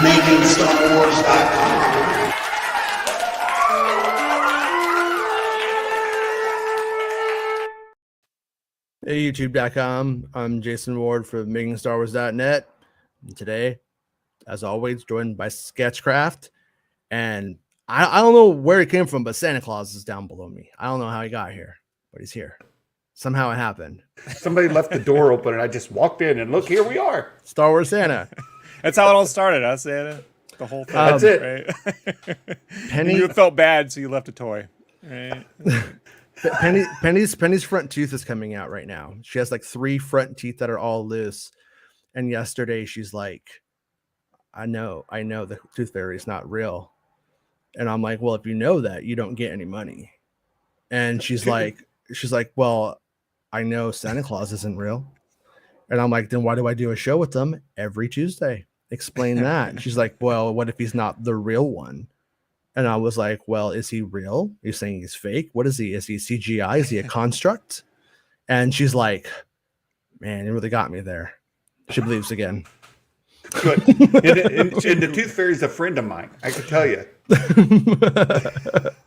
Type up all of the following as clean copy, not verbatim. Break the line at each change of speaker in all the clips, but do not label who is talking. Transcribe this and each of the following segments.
MakingStarWars.net.
Hey, YouTube.com. I'm Jason Ward from MakingStarWars.net. And today, as always, joined by Sketchcraft. And I don't know where he came from, but Santa Claus is down below me. I don't know how he got here, but he's here. Somehow it happened.
Somebody left the door open and I just walked in and look, here we are.
Star Wars Santa.
That's how it all started, huh, Santa? The whole thing.
That's it.
Right?
Penny,
You felt bad, so you left a toy. Right?
Penny's front tooth is coming out right now. She has like 3 front teeth that are all loose. And yesterday she's like, I know the tooth fairy is not real. And I'm like, well, if you know that, you don't get any money. And she's like, well, I know Santa Claus isn't real. And I'm like, then why do I do a show with them every Tuesday? Explain that. And she's like, well, what if he's not the real one? And I was like, well, is he real? You're saying he's fake? What is he? Is he CGI? Is he a construct? And she's like, man, you really got me there. She believes again.
Good. And the tooth fairy is a friend of mine. I can tell you.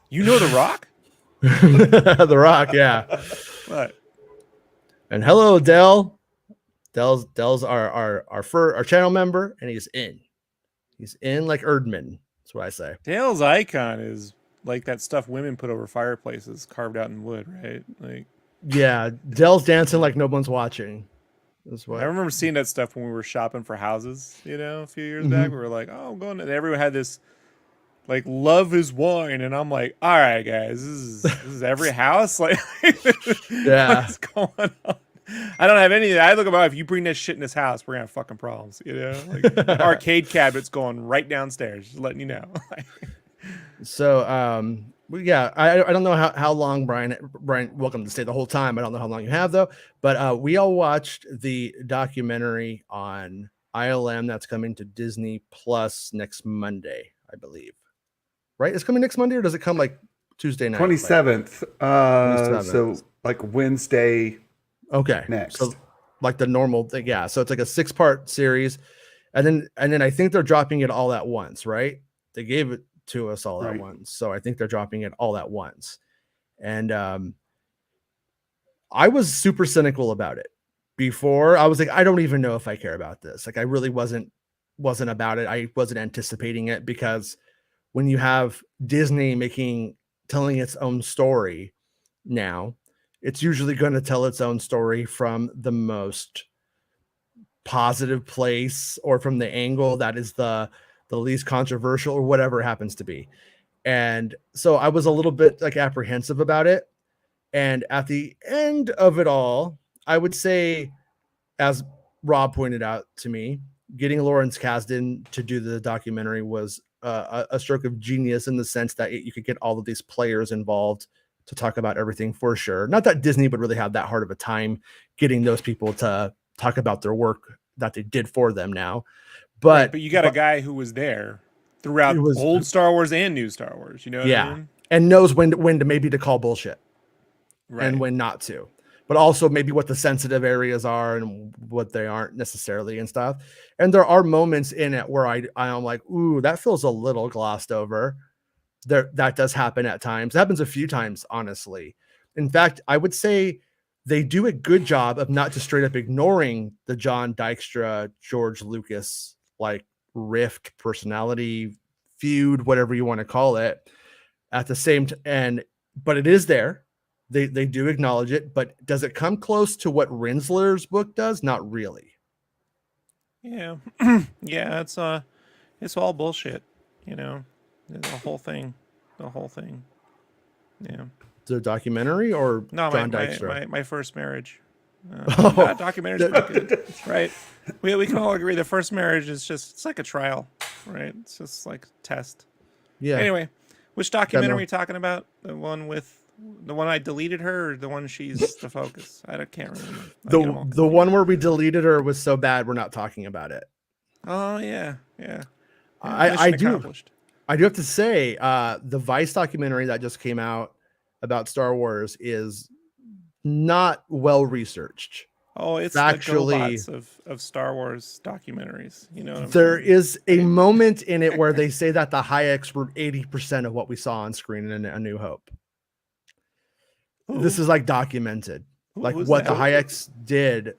You know The Rock?
The Rock, yeah.
What?
And hello, Dell. Dell's our channel member, and he's in. He's in like Erdman. That's what I say.
Dale's icon is like that stuff women put over fireplaces, carved out in wood, right? Like,
yeah, Dell's dancing like no one's watching. That's what
I remember seeing that stuff when we were shopping for houses, a few years back. We were like, oh, I'm going to, and everyone had this like love is wine, and I'm like, all right, guys, this is every house. Like,
yeah,
what's going on? I don't have any of that. I look about, if you bring that shit in this house, we're gonna have fucking problems. Like arcade cabinets going right downstairs, just letting you know.
So yeah, I don't know how long Brian, welcome to stay the whole time. I don't know how long you have though, but we all watched the documentary on ILM that's coming to Disney Plus next Monday, I believe. Right? It's coming next Monday, or does it come like Tuesday night?
27th.
27th.
So like Wednesday.
Okay.
Next.
So like the normal thing. Yeah. So it's like a 6-part series. And then I think they're dropping it all at once, right? They gave it to us all at once. So I think they're dropping it all at once. And I was super cynical about it. Before, I was like, I don't even know if I care about this. Like I really wasn't about it. I wasn't anticipating it, because when you have Disney telling its own story now, it's usually going to tell its own story from the most positive place, or from the angle that is the least controversial, or whatever it happens to be. And so I was a little bit like apprehensive about it. And at the end of it all, I would say, as Rob pointed out to me, getting Lawrence Kasdan to do the documentary was a stroke of genius, in the sense that you could get all of these players involved to talk about everything, for sure. Not that Disney would really have that hard of a time getting those people to talk about their work that they did for them now. But
you got a guy who was there throughout old Star Wars and new Star Wars, what I mean?
And knows when to maybe to call bullshit,
right,
and when not to. But also maybe what the sensitive areas are and what they aren't necessarily and stuff. And there are moments in it where I'm like, ooh, that feels a little glossed over. That does happen at times. It happens a few times, honestly. In fact, I would say they do a good job of not just straight up ignoring the John Dykstra, George Lucas like rift, personality feud, whatever you want to call it. At the same but it is there. They do acknowledge it, but does it come close to what Rinsler's book does? Not really.
Yeah, yeah, it's all bullshit, the whole thing. Yeah.
The documentary or
no,
John Dykstra?
My first marriage. Documentary is pretty good, right? We can all agree the first marriage is it's like a trial, right? It's just like a test.
Yeah.
Anyway, which documentary are you talking about? The one I deleted her, or the one she's the focus? Can't remember.
The one where we deleted her was so bad we're not talking about it.
Oh yeah.
I do have to say, the Vice documentary that just came out about Star Wars is not well researched.
Oh, it's
factually,
the GoBots of Star Wars documentaries. You know what I'm
there
saying?
is a moment in it where they say that the Hayeks were 80% of what we saw on screen in A New Hope. This is like documented. Like
who's
what
that?
the Hayeks did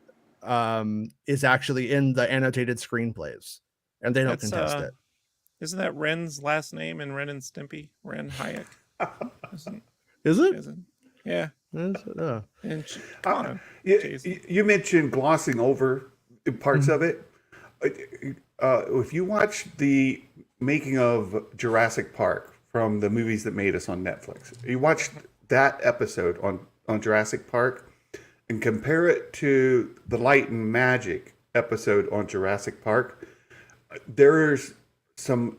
is actually in the annotated screenplays, and they don't contest it.
Isn't that Ren's last name in Ren and Stimpy? Ren Hayek.
Is it?
Isn't? Yeah. And
come on, you mentioned glossing over parts of it. If you watch the making of Jurassic Park from the movies that made us on Netflix, you watch that episode on Jurassic Park and compare it to the Light and Magic episode on Jurassic Park, there's some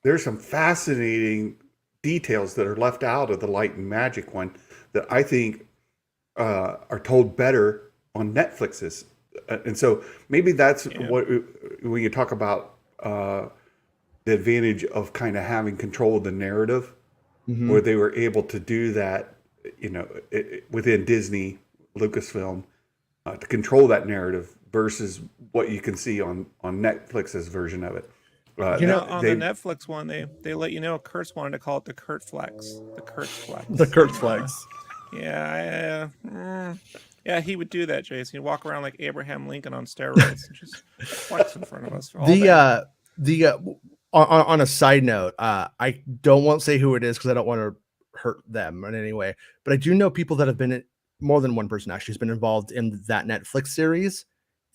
fascinating details that are left out of the Light and Magic one that I think are told better on Netflix's. And so maybe that's what, when you talk about the advantage of kind of having control of the narrative, where they were able to do that, within Disney, Lucasfilm, to control that narrative versus what you can see on Netflix's version of it.
On the Netflix one, they let you know Kurtz wanted to call it the Kurt Flex. The Kurt Flex.
The Kurt Flex.
Yeah, he would do that, Jason. He'd walk around like Abraham Lincoln on steroids and just flex in front of us.
On a side note, I don't want to say who it is because I don't want to hurt them in any way, but I do know people that have been, more than one person actually has been involved in that Netflix series,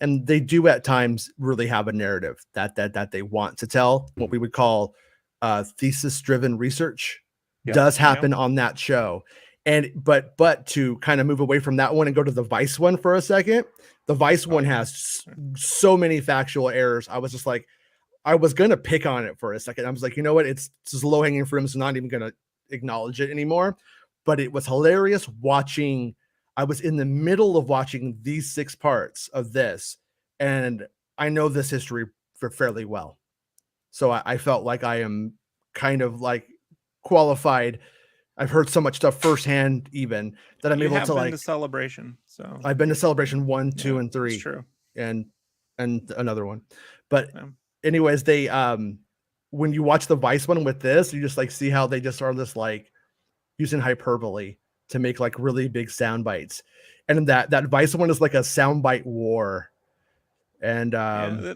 and they do at times really have a narrative that they want to tell. What we would call thesis-driven research does happen on that show. And but to kind of move away from that one and go to the Vice one for a second, the Vice one has so many factual errors. I was just like, I was gonna pick on it for a second. I was like, you know what? It's just low hanging fruit. So I'm not even gonna acknowledge it anymore. But it was hilarious watching. I was in the middle of watching these 6 parts of this, and I know this history fairly well. So I felt like I am kind of like qualified. I've heard so much stuff firsthand, even that I'm able to like.
To Celebration, so
I've been to Celebration 1, 2, and 3.
That's true.
And another one, but anyways, they when you watch the Vice one with this, you just like see how they just are this like using hyperbole to make like really big sound bites, and that Vice one is like a soundbite war. And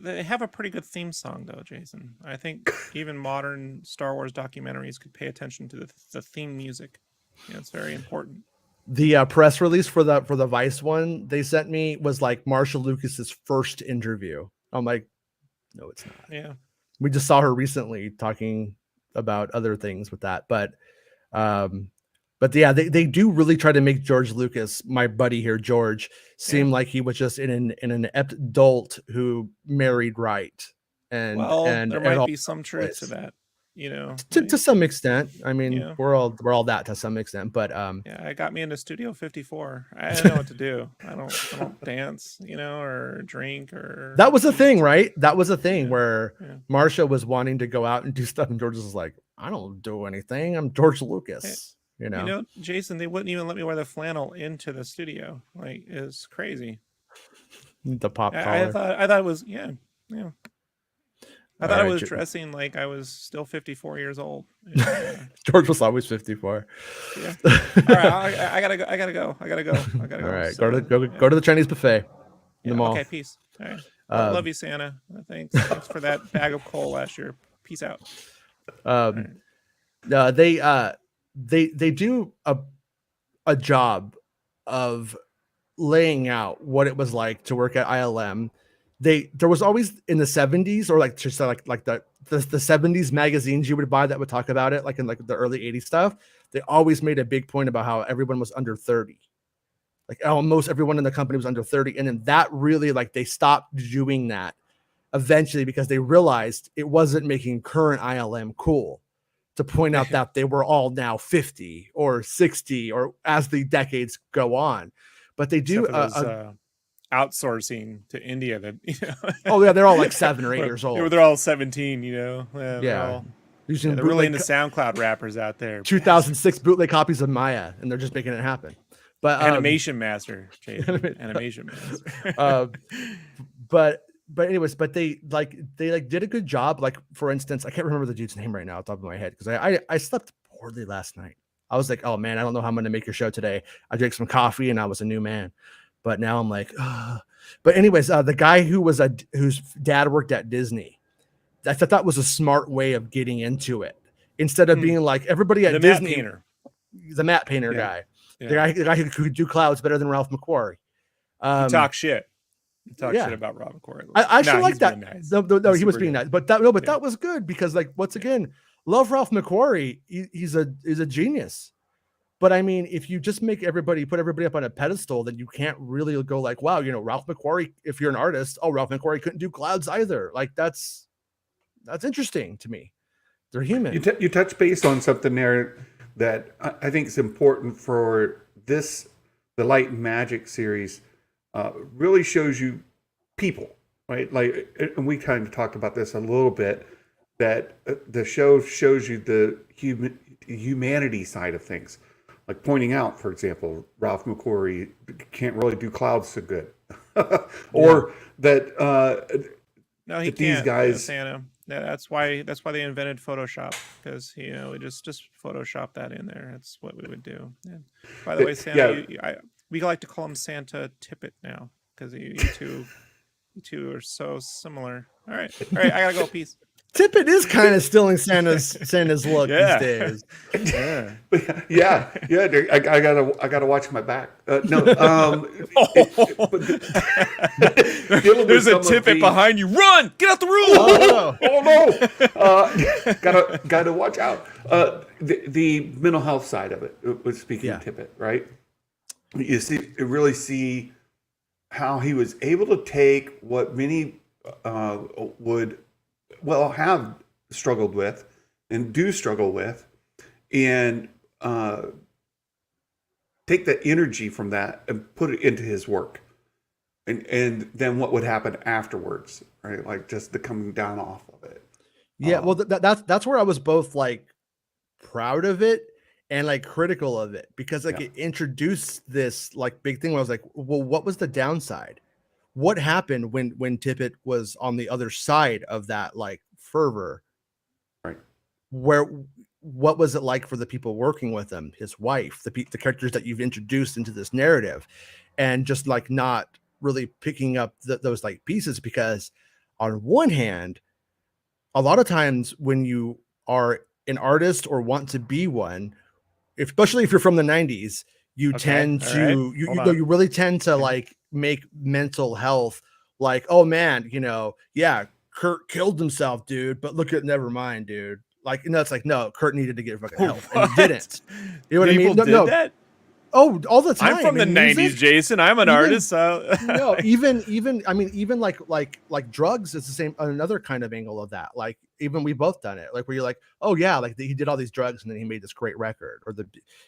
they have a pretty good theme song though, Jason. I think even modern Star Wars documentaries could pay attention to the theme music. It's very important.
The press release for the Vice one they sent me was like Marsha Lucas's first interview. I'm like, no, it's not.
Yeah,
we just saw her recently talking about other things with that, but yeah, they do really try to make George Lucas, my buddy here, George, seem like he was just an inept dolt who married right. And
there might be some truth to that,
to some extent. I mean, we're all that to some extent, but
it got me into Studio 54. I didn't know what to do. I don't dance, or drink or.
That was a thing, right? That was a thing where Marsha was wanting to go out and do stuff, and George was like, "I don't do anything. I'm George Lucas."
Jason, they wouldn't even let me wear the flannel into the studio. Like, it's crazy.
The pop collar.
I thought it was I thought I was dressing like I was still 54 years old.
George was always 54.
Yeah. All right, I gotta go. All right,
go to the Chinese buffet in the mall.
Okay, peace. All right. Love you, Santa. Thanks for that bag of coal last year. Peace out.
They do a job of laying out what it was like to work at ILM. There was always in the 70s, or like just like the 70s magazines you would buy that would talk about it, like in like the early 80s stuff. They always made a big point about how everyone was under 30. Like almost everyone in the company was under 30. And then that really, like, they stopped doing that eventually because they realized it wasn't making current ILM cool to point out that they were all now 50 or 60 or as the decades go on. But they do
outsourcing to India that
oh yeah, they're all like 7 or 8 years old.
They're all 17, they're really into SoundCloud rappers out there.
2006 bootleg copies of Maya, and they're just making it happen. But
Animation master, Jason. Animation master.
but anyways, but they did a good job. Like, for instance, I can't remember the dude's name right now off the top of my head because I slept poorly last night. I was like, oh man, I don't know how I'm gonna make your show today. I drank some coffee and I was a new man. But now I'm like, ugh. But anyways, the guy whose dad worked at Disney, I thought that was a smart way of getting into it. Instead of being like everybody at
the
Disney,
matte painter.
The matte painter guy,
Yeah.
the guy who could do clouds better than Ralph McQuarrie.
He talks shit. He talks shit about Rob McQuarrie.
I actually like that.
Nice.
No, he was being nice, but that was good because, like, once again, love Ralph McQuarrie. He's a genius. But I mean, if you just put everybody up on a pedestal, then you can't really go like, wow, Ralph McQuarrie. If you're an artist, Ralph McQuarrie couldn't do clouds either. Like that's interesting to me. They're human.
You touch base on something there that I think is important for the Light and Magic series. Really shows you people, right? Like, and we kind of talked about this a little bit, that the show shows you the humanity side of things. Like pointing out, for example, Ralph McQuarrie can't really do clouds so good. Or that
no, he
that
can't.
These guys,
Santa. Yeah, that's why they invented Photoshop, because we just Photoshop that in there. That's what we would do. Yeah. By the way, Santa, we like to call him Santa Tippett now because you two are so similar. All right, I gotta go. Peace.
Tippett is kind of stealing Santa's look these days.
Yeah. I gotta watch my back.
There's a Tippett behind you. Run! Get out the room!
Oh no! Gotta watch out. The mental health side of it. Speaking of Tippett, right? You really see how he was able to take what many would have struggled with and do struggle with, and take the energy from that and put it into his work, and then what would happen afterwards, right? Like just the coming down off of it.
Yeah, well, that's where I was both like proud of it and like critical of it, because like it introduced this like big thing where I was like, well, what was the downside? What happened when Tippett was on the other side of that like fervor?
Right.
What was it like for the people working with him, his wife, the characters that you've introduced into this narrative, and just like not really picking up those like pieces? Because on one hand, a lot of times when you are an artist or want to be one, especially if you're from the 90s, you tend to you really tend to like make mental health like, oh man, Kurt killed himself, dude, but look at Nevermind, dude. Like, it's like, no, Kurt needed to get fucking help, and he didn't. You know what I mean?
Did that?
Oh, all the time.
I'm from the 90s, Jason. I'm an artist. So
no, even like drugs is the same. Another kind of angle of that. Like, even we both done it. Like, where you're like, oh yeah, like he did all these drugs and then he made this great record,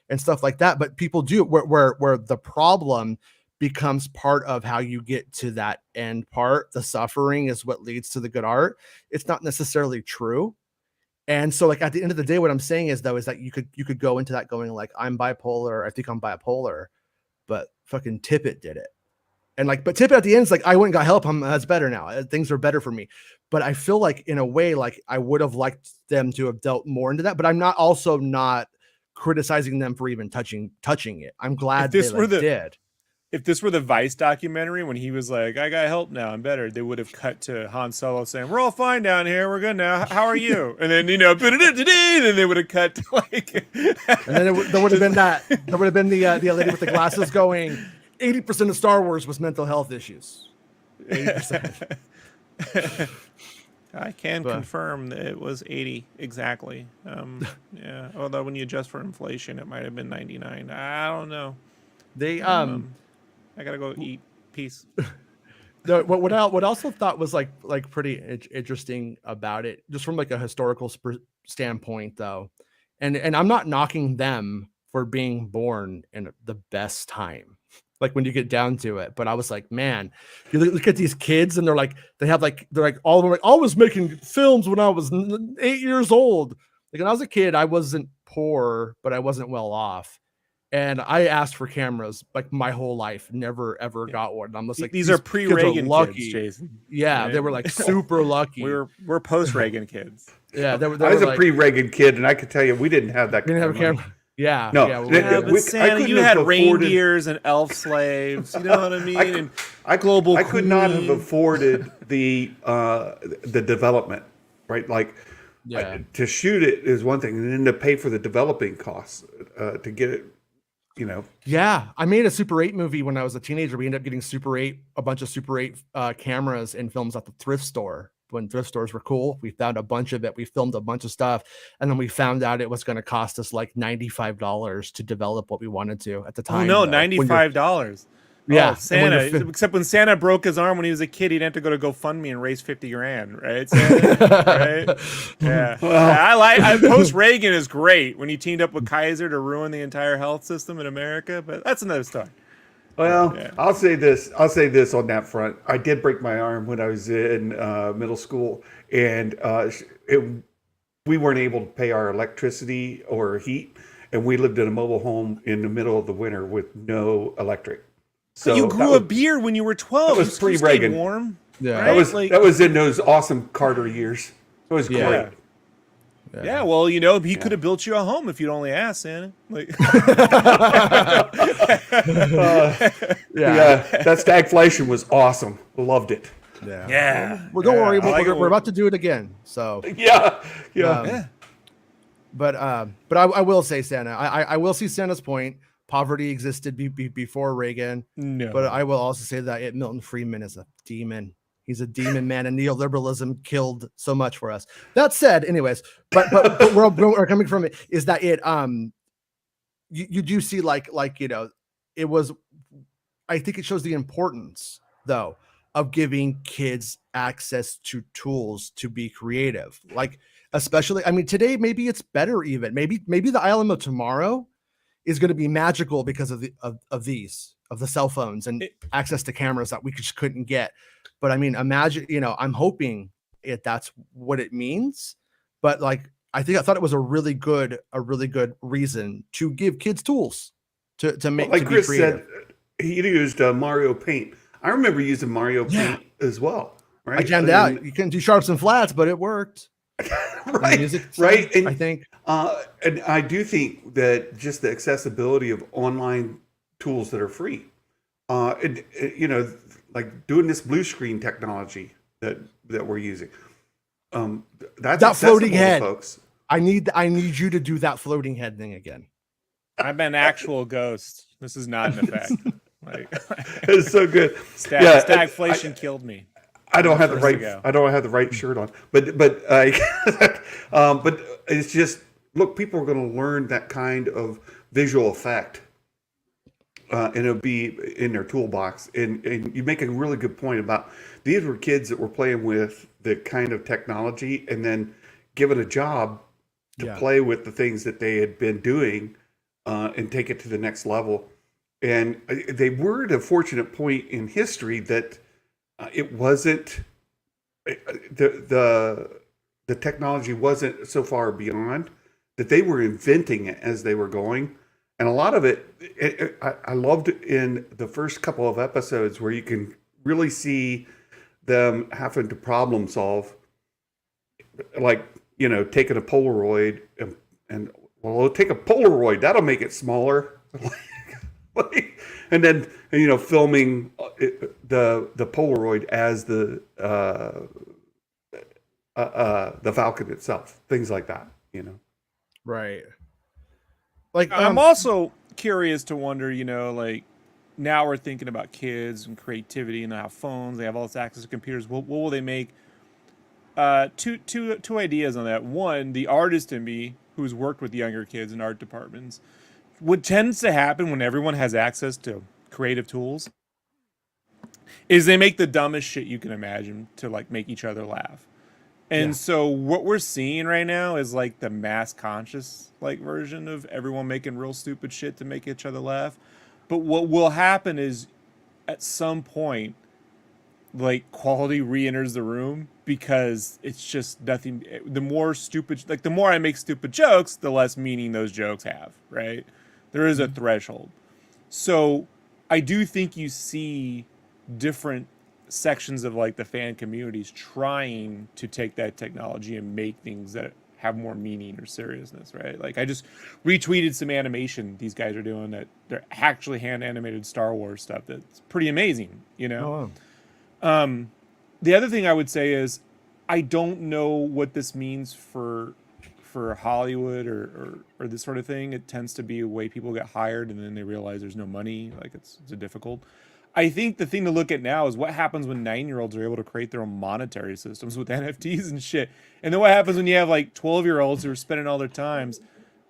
and stuff like that. But people do where the problem becomes part of how you get to that end part. The suffering is what leads to the good art. It's not necessarily true. And so, like, at the end of the day, what I'm saying is that you could go into that going like, I'm bipolar. I think I'm bipolar, but fucking Tippett did it. And like, but Tippett at the end is like, I went and got help. That's better now. Things are better for me. But I feel like in a way, like I would have liked them to have dealt more into that, but I'm not criticizing them for even touching it. I'm glad they did.
If this were the Vice documentary when he was like, I got help now, I'm better, they would have cut to Han Solo saying, we're all fine down here, we're good now, how are you? And then, then they would have cut to like...
and then there would have been the lady with the glasses going, 80% of Star Wars was mental health issues. 80%.
I can confirm that it was 80 exactly. Although when you adjust for inflation, it might have been 99. I don't know. I gotta go eat. Peace.
What I also thought was like pretty interesting about it, just from like a historical standpoint, though, and I'm not knocking them for being born in the best time, like when you get down to it. But I was like, man, you look at these kids and they're like all of them like, I was making films when I was 8 years old. Like when I was a kid, I wasn't poor, but I wasn't well off. And I asked for cameras like my whole life, never ever got one. I'm just like,
these are pre-Reagan kids, Jason.
Yeah,
right?
they were like super lucky.
We're post-Reagan kids.
Yeah,
I was a pre-Reagan kid, and I could tell you we didn't have that.
We didn't have a camera. Yeah,
no,
yeah.
But Santa, you had reindeers and elf slaves. You know what I mean? I could
not have afforded the development, right? Like, to shoot it is one thing, and then to pay for the developing costs to get it.
Yeah, I made a Super 8 movie when I was a teenager. We ended up getting a bunch of Super 8 cameras and films at the thrift store. When thrift stores were cool, we found a bunch of it. We filmed a bunch of stuff, and then we found out it was going to cost us like $95 to develop what we wanted to at the time.
Oh no, $95.
Yeah,
Santa. Except when Santa broke his arm when he was a kid, he'd have to go to GoFundMe and raise $50,000, right? Santa? Right? Yeah. Well, post Reagan is great when he teamed up with Kaiser to ruin the entire health system in America, but that's another story.
Well, I'll say this on that front. I did break my arm when I was in middle school, and we weren't able to pay our electricity or heat, and we lived in a mobile home in the middle of the winter with no electric.
So you grew a beard when you were 12.
That was pre-Reagan.
Warm.
Yeah,
right?
that was in those awesome Carter years. It was great.
Yeah, well, he could have built you a home if you'd only asked, Santa. Like,
that stagflation was awesome. Loved it.
Yeah.
Well, don't worry, we're about to do it again. So But I will say, Santa, I will see Santa's point. Poverty existed before Reagan.
No.
But I will also say that Milton Friedman is a demon. He's a demon, man, and neoliberalism killed so much for us. That said, anyways, but where we're coming from it is that it you do see like it was. I think it shows the importance though of giving kids access to tools to be creative. Like especially, I mean, today maybe it's better even. Maybe the island of tomorrow is going to be magical because of the cell phones and access to cameras that we just couldn't get. But I mean, imagine, I'm hoping that's what it means. But like, I thought it was a really good reason to give kids tools to make.
Like
to
Chris
be creative.
said, he used Mario Paint. I remember using Mario Paint as well. Right?
I jammed out. You can do sharps and flats, but it worked.
Right. And
I think,
and I do think that just the accessibility of online tools that are free, like doing this blue screen technology that we're using, that's
that floating head,
folks.
I need you to do that floating head thing again.
I'm an actual ghost. This is not an effect. Like,
it's so good.
Stagflation killed me.
I don't have the right shirt on, but but it's just, look, people are going to learn that kind of visual effect, and it'll be in their toolbox. And you make a really good point about these were kids that were playing with the kind of technology and then given a job to play with the things that they had been doing, and take it to the next level. And they were at a fortunate point in history that it wasn't the technology wasn't so far beyond that they were inventing it as they were going. And a lot of it I loved in the first couple of episodes where you can really see them having to problem solve, like, taking a Polaroid and we'll take a Polaroid, that'll make it smaller. And then, filming the Polaroid as the Falcon itself, things like that,
Right. Like,
I'm also curious to wonder, like, now we're thinking about kids and creativity, and they have phones, they have all this access to computers. What will they make? Two ideas on that. One, the artist in me, who's worked with younger kids in art departments, what tends to happen when everyone has access to creative tools is they make the dumbest shit you can imagine to, like, make each other laugh. And so what we're seeing right now is like the mass conscious version of everyone making real stupid shit to make each other laugh. But what will happen is at some point, like, quality re-enters the room because it's just nothing. The more stupid, like, the more I make stupid jokes, the less meaning those jokes have, right? There is a threshold. So I do think you see different sections of like the fan communities trying to take that technology and make things that have more meaning or seriousness, right? Like I just retweeted some animation these guys are doing that they're actually hand animated Star Wars stuff that's pretty amazing, you know?
Oh,
The other thing I would say is I don't know what this means for Hollywood or this sort of thing. It tends to be a way people get hired and then they realize there's no money. Like it's difficult. I think the thing to look at now is what happens when 9-year-olds are able to create their own monetary systems with NFTs and shit. And then what happens when you have like 12-year-olds who are spending all their times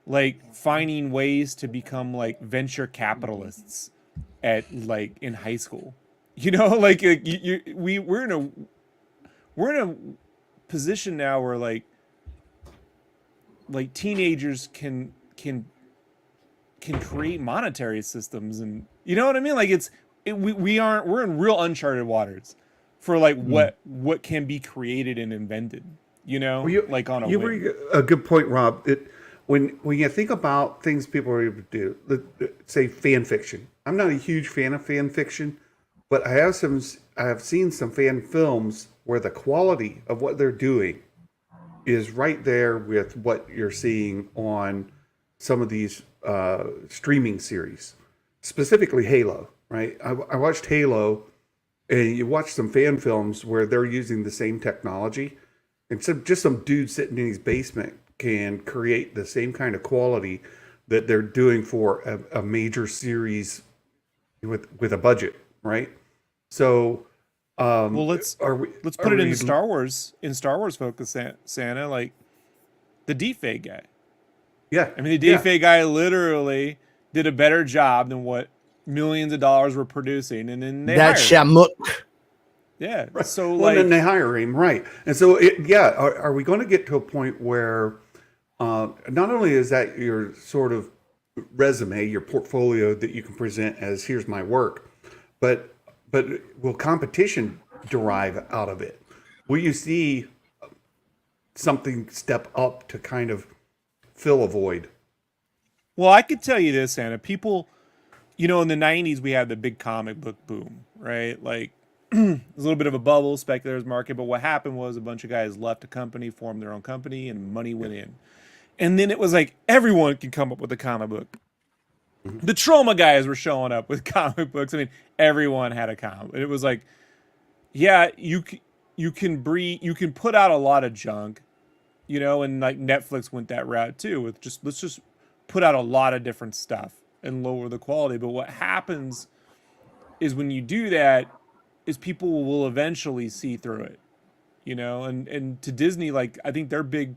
like finding ways to become like venture capitalists at like in high school. You know, like we're in a position now where like teenagers can create monetary systems, and you know what I mean. Like we're in real uncharted waters for like what can be created and invented. You know,
Well,
like on a
you
whim.
bring a good point, Rob. When you think about things people are able to do, say fan fiction. I'm not a huge fan of fan fiction, but I have seen some fan films where the quality of what they're doing is right there with what you're seeing on some of these streaming series, specifically Halo. Right? I watched Halo, and you watch some fan films where they're using the same technology, and just some dude sitting in his basement can create the same kind of quality that they're doing for a major series with a budget, right? So,
Well, let's put it in Star Wars focus, Santa, like the deepfake guy.
Yeah,
I mean, the deepfake guy literally did a better job than what millions of dollars were producing, and then they
that
hired him.
Shamuk.
Yeah.
Right.
So
well,
like,
then they hire him, right? And so, are we going to get to a point where not only is that your sort of resume, your portfolio that you can present as here's my work, but will competition derive out of it? Will you see something step up to kind of fill a void?
well, I could tell you this, Anna. People, you know, in the '90s we had the big comic book boom, right? Like, it was a little bit of a bubble, speculators market. But what happened was a bunch of guys left a company, formed their own company, and money went in. And then it was like everyone could come up with a comic book. The trauma guys were showing up with comic books. I mean, everyone had a comic. It was like, yeah, you can put out a lot of junk, you know, and like Netflix went that route too with just let's just put out a lot of different stuff and lower the quality. But what happens is when you do that, is people will eventually see through it, you know, and to Disney, like I think their big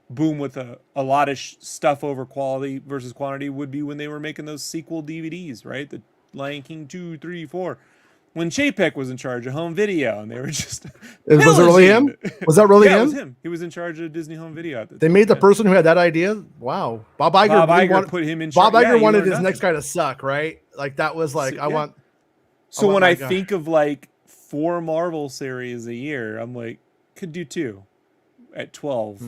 boom with a lot of stuff over quality versus quantity would be when they were making those sequel DVDs, right? The Lion King 2, 3, 4. When Chapek was in charge of home video, and they were just
Was it really him? Was that really
yeah,
him?
it was him. He was in charge of Disney Home Video.
They made the person who had that idea. Wow, Bob Iger
put him in.
Bob Iger
yeah,
wanted his next guy to suck, right? Like that was like
So,
I
yeah.
want.
So
want
when
my
I
guy.
think of like 4 Marvel series a year, I'm like, could do 2 at 12.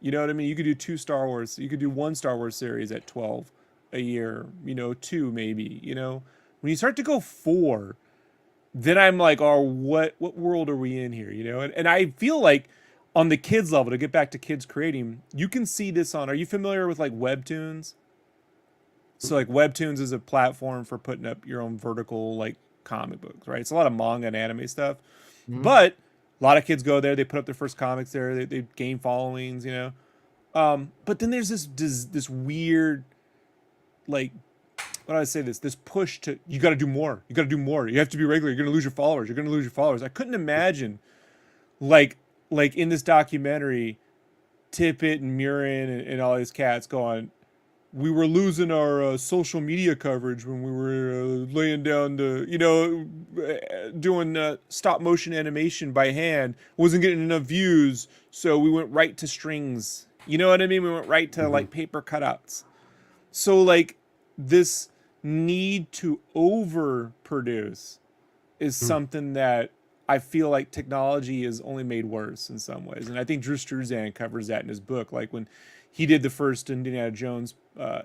You know what I mean? You could do 2 Star Wars. You could do 1 Star Wars series at 12 a year. You know, 2 maybe. You know, when you start to go 4, then I'm like, oh, what world are we in here? You know, and I feel like on the kids level, to get back to kids creating, you can see this on. Are you familiar with like Webtoons? So like Webtoons is a platform for putting up your own vertical like comic books, right? It's a lot of manga and anime stuff, but a lot of kids go there. They put up their first comics there. They gain followings, you know. But then there's this weird, like, what do I say? This push to you got to do more. You got to do more. You have to be regular. You're gonna lose your followers. You're gonna lose your followers. I couldn't imagine, like in this documentary, Tippett and Murin and all these cats going, we were losing our social media coverage when we were laying down the, you know, doing stop motion animation by hand. Wasn't getting enough views, so we went right to strings. You know what I mean? We went right to like paper cutouts. So like this need to overproduce is something that
I feel like technology is only made worse in some ways. And I think Drew Struzan covers that in his book. Like when he did the first Indiana Jones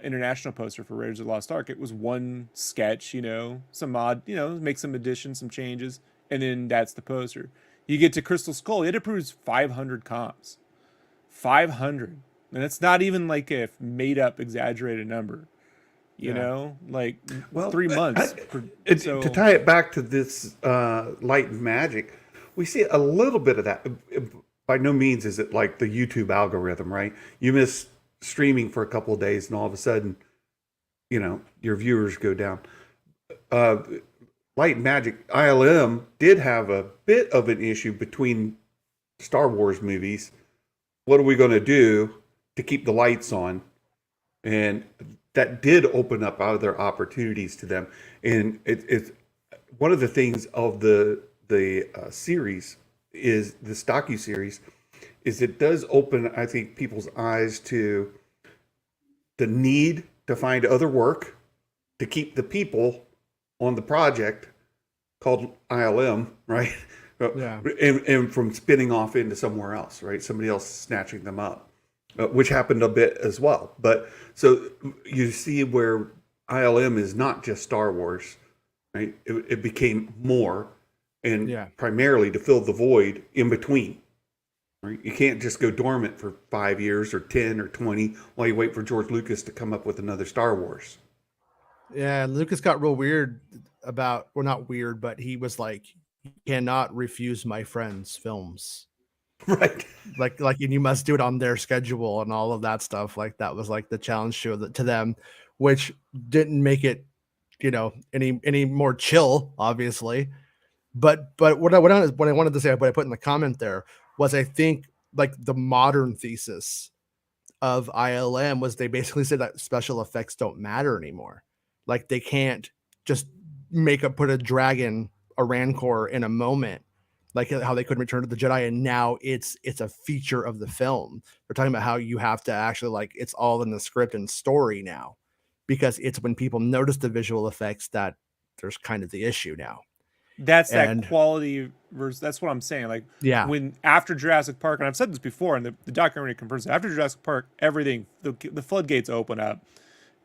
international poster for Raiders of the Lost Ark, it was one sketch, some odd, make some additions, some changes, and then that's the poster. You get to Crystal Skull, it approves 500 comps. 500. And it's not even like a made up, exaggerated number. Like
Well,
3 months.
To tie it back to this light and magic, we see a little bit of that. By no means is it like the YouTube algorithm, right? You miss streaming for a couple of days, and all of a sudden, your viewers go down. Light and magic, ILM did have a bit of an issue between Star Wars movies. What are we going to do to keep the lights on? And that did open up other opportunities to them. And it's one of the things of the series is this docu-series is it does open, I think, people's eyes to the need to find other work to keep the people on the project called ILM, right?
Yeah.
And from spinning off into somewhere else, right? Somebody else snatching them up, which happened a bit as well. But so you see where ILM is not just Star Wars, right? It became more, and primarily to fill the void in between. Right? You can't just go dormant for 5 years or 10 or 20 while you wait for George Lucas to come up with another Star Wars.
Yeah, Lucas got real weird about, well, not weird, but he was like, you cannot refuse my friends' films.
Right.
Like, and you must do it on their schedule and all of that stuff. Like that was like the challenge to them, which didn't make it, any more chill, obviously. But what I wanted to say, what I put in the comment there was, I think like the modern thesis of ILM was they basically said that special effects don't matter anymore. Like they can't just put a dragon, a Rancor in a moment, like how they couldn't Return to the Jedi, and now it's a feature of the film. They're talking about how you have to actually, like, it's all in the script and story now, because it's when people notice the visual effects that there's kind of the issue now.
That's that quality versus, that's what I'm saying. Like, when after Jurassic Park, and I've said this before, and the documentary confirms it, after Jurassic Park, everything, the floodgates open up,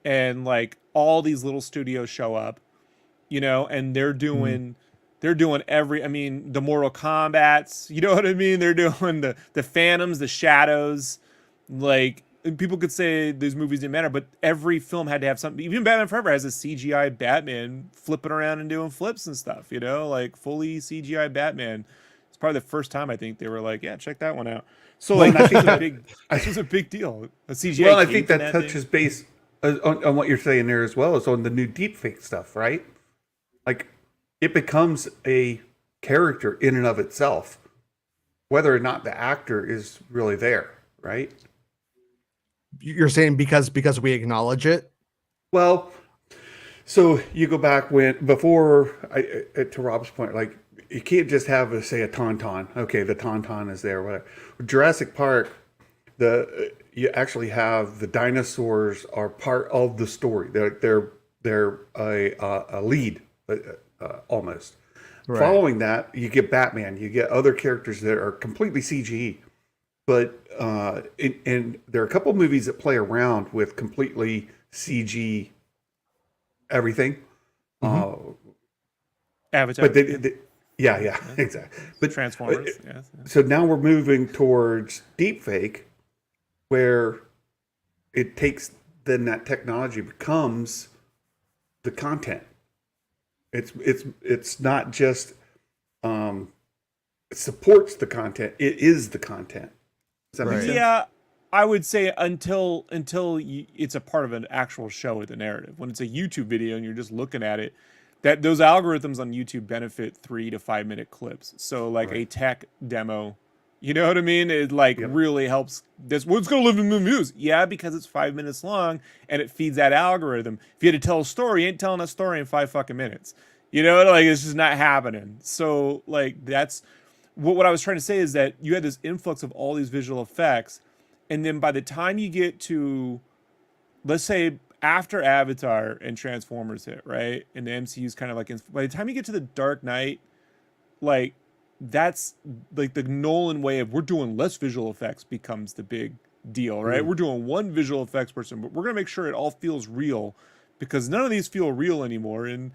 and like all these little studios show up, and they're doing every, I mean, the Mortal Kombats, you know what I mean? They're doing the Phantoms, the Shadows, like, and people could say these movies didn't matter, but every film had to have something. Even Batman Forever has a CGI Batman flipping around and doing flips and stuff, like fully CGI Batman. It's probably the first time I think they were like, yeah, check that one out. So like, this was a big deal. A CGI.
Well, I think that touches base on what you're saying there as well, as on the new deepfake stuff, right? Like, it becomes a character in and of itself, whether or not the actor is really there, right?
You're saying because we acknowledge it?
Well, so you go back before to Rob's point, like, you can't just have a Tauntaun. Okay, the Tauntaun is there, whatever. Jurassic Park, you actually have the dinosaurs are part of the story. They're a lead, almost. Right. Following that, you get Batman. You get other characters that are completely CGI. But and there are a couple of movies that play around with completely CG everything.
Avatar.
But exactly. But
Transformers.
So now we're moving towards deepfake, where it takes, then that technology becomes the content. It's not just it supports the content. It is the content. Does that make sense?
Yeah, I would say until it's a part of an actual show with a narrative. When it's a YouTube video and you're just looking at it, that those algorithms on YouTube benefit 3 to 5 minute clips. So like a tech demo, you know what I mean? It really helps. This what's going to live in the news? Yeah, because it's 5 minutes long and it feeds that algorithm. If you had to tell a story, you ain't telling a story in 5 fucking minutes. Like, it's just not happening. So like, that's what I was trying to say, is that you had this influx of all these visual effects, and then by the time you get to, let's say, after Avatar and Transformers hit, right, and the MCU's kind of like, by the time you get to the Dark Knight, like, that's like the Nolan way of we're doing less visual effects becomes the big deal, right? We're doing one visual effects person, but we're gonna make sure it all feels real, because none of these feel real anymore. And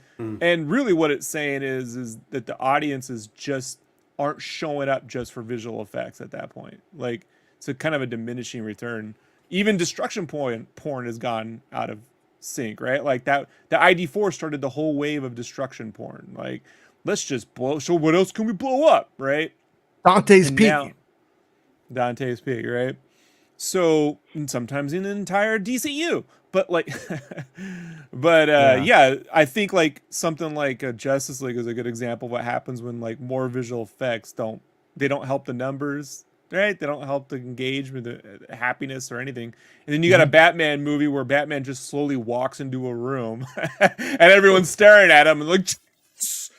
really what it's saying is that the audiences just aren't showing up just for visual effects at that point. Like, it's a kind of a diminishing return. Even destruction porn has gone out of sync, right? Like that the ID4 started the whole wave of destruction porn. Like, let's just blow, so what else can we blow up, right?
Dante's Peak.
Dante's Peak, right? So sometimes in an entire DCU, but like, yeah, I think like something like Justice League is a good example of what happens when like more visual effects don't help the numbers, right? They don't help the engagement, the happiness or anything. And then you got a Batman movie where Batman just slowly walks into a room and everyone's staring at him and like, just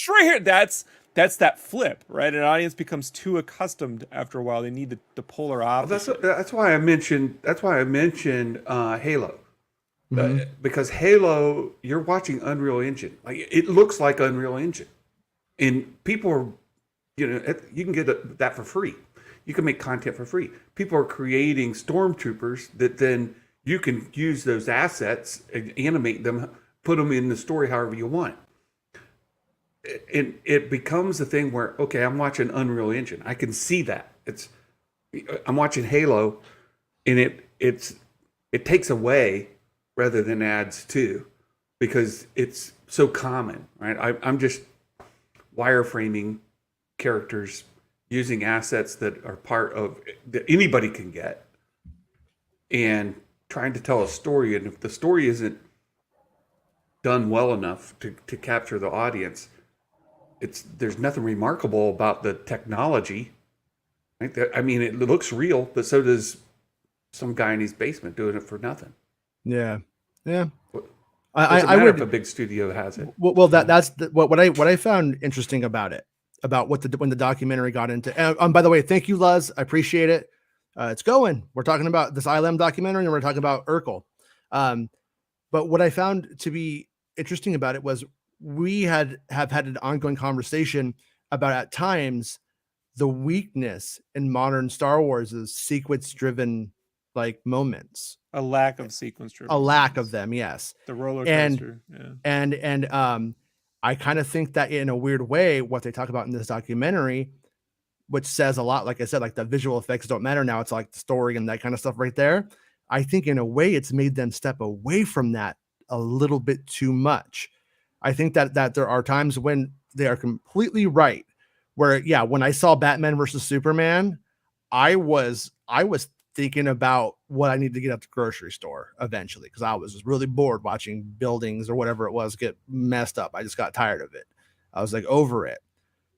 right here. That's that flip, right? An audience becomes too accustomed after a while. They need the polar opposite.
That's why I mentioned Halo, because Halo, you're watching Unreal Engine. Like, it looks like Unreal Engine, and people are, you can get that for free. You can make content for free. People are creating stormtroopers that then you can use those assets, animate them, put them in the story however you want. It becomes a thing where, okay, I'm watching Unreal Engine. I can see that. I'm watching Halo, and it takes away rather than adds to, because it's so common, right? I'm just wireframing characters using assets that are part of that anybody can get, and trying to tell a story. And if the story isn't done well enough to capture the audience, there's nothing remarkable about the technology, right? I mean, it looks real, but so does some guy in his basement doing it for nothing.
Yeah.
I would, if a big studio has it.
Well, that's what I found interesting about it, about when the documentary got into. And by the way, thank you, Luz. I appreciate it. It's going. We're talking about this ILM documentary, and we're talking about Urkel. But what I found to be interesting about it was, we have had an ongoing conversation about, at times, the weakness in modern Star Wars is sequence-driven like moments.
A lack of sequence-driven.
A lack of them, yes.
The roller coaster.
And I kind of think that in a weird way, what they talk about in this documentary, which says a lot, like I said, like the visual effects don't matter now. It's like the story and that kind of stuff right there. I think in a way it's made them step away from that a little bit too much. I think that there are times when they are completely right, where, yeah, when I saw Batman versus Superman, I was thinking about what I need to get at the grocery store eventually, because I was just really bored watching buildings or whatever it was get messed up. I just got tired of it. I was like over it.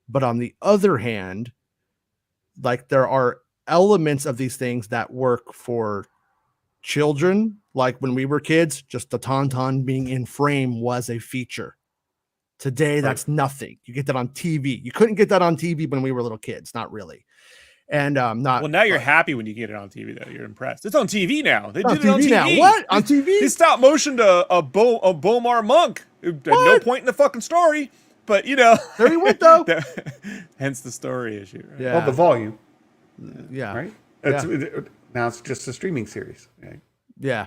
But on the other hand, like, there are elements of these things that work for children. Like when we were kids, just the Tauntaun being in frame was a feature. Today, that's nothing. You get that on TV. You couldn't get that on TV when we were little kids. Not really. And
well, now you're happy when you get it on TV, though. You're impressed. It's on TV now. They did
it on TV now. What? On TV?
They stopped motion to a Bomar monk. At no point in the fucking story. But,
there he went, though.
Hence the story issue. Right?
Yeah. Well, the volume.
Yeah.
Right? Now it's just a streaming series. Right?
Yeah.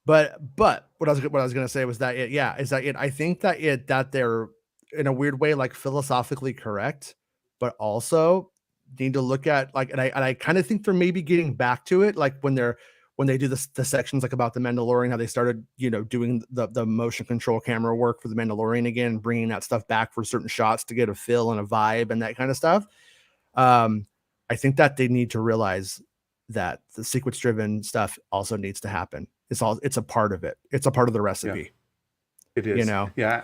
But what I was going to say was that I think that they're in a weird way, like, philosophically correct, but also need to look at, like, and I kind of think they're maybe getting back to it, like when they do the sections like about the Mandalorian, how they started, doing the motion control camera work for the Mandalorian again, bringing that stuff back for certain shots to get a feel and a vibe and that kind of stuff. I think that they need to realize that the sequence driven stuff also needs to happen. It's a part of it. It's a part of the recipe.
Yeah. It is.
Yeah.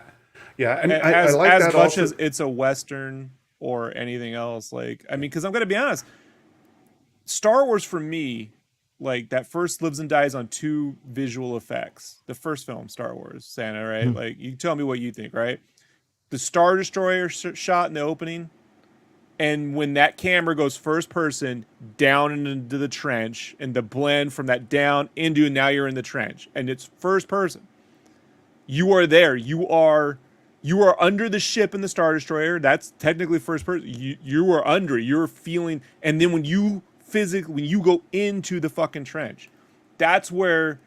And
as,
I like
as
that
much
also.
as it's a Western or anything else, like, I mean, because I'm going to be honest, Star Wars for me, like, that first lives and dies on two visual effects. The first film, Star Wars, Santa, right? Mm-hmm. Like, you tell me what you think, right? The Star Destroyer shot in the opening, and when that camera goes first person down into the trench, and the blend from that down into, now you're in the trench, and it's first person. You are there. You are you are under the ship in the Star Destroyer. That's technically first person. You are under it. You're feeling, and then when you go into the fucking trench, that's where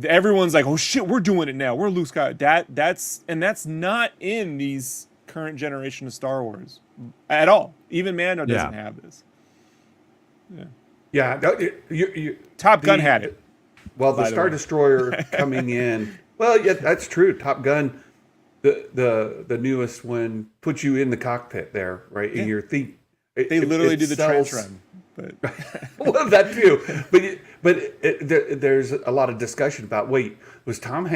everyone's like, oh shit, we're doing it now. We're Luke Skywalker. That's not in these current generation of Star Wars at all. Even Mando doesn't have this.
Yeah.
Top Gun had it.
Well, the Star Destroyer coming in. Well, yeah, that's true. Top Gun, the newest one, puts you in the cockpit there, right? And you're
they literally do the trench run. But
well, that too. There's a lot of discussion about, wait, was Tom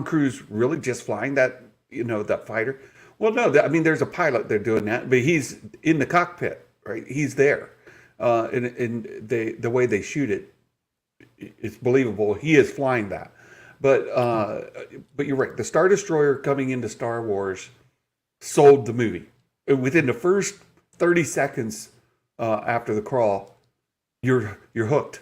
Cruise really just flying that, that fighter? Well, no, there's a pilot there doing that, but he's in the cockpit, right? He's there. And the way they shoot it, it's believable. He is flying that. But you're right. The Star Destroyer coming into Star Wars sold the movie. Within the first 30 seconds after the crawl, you're hooked.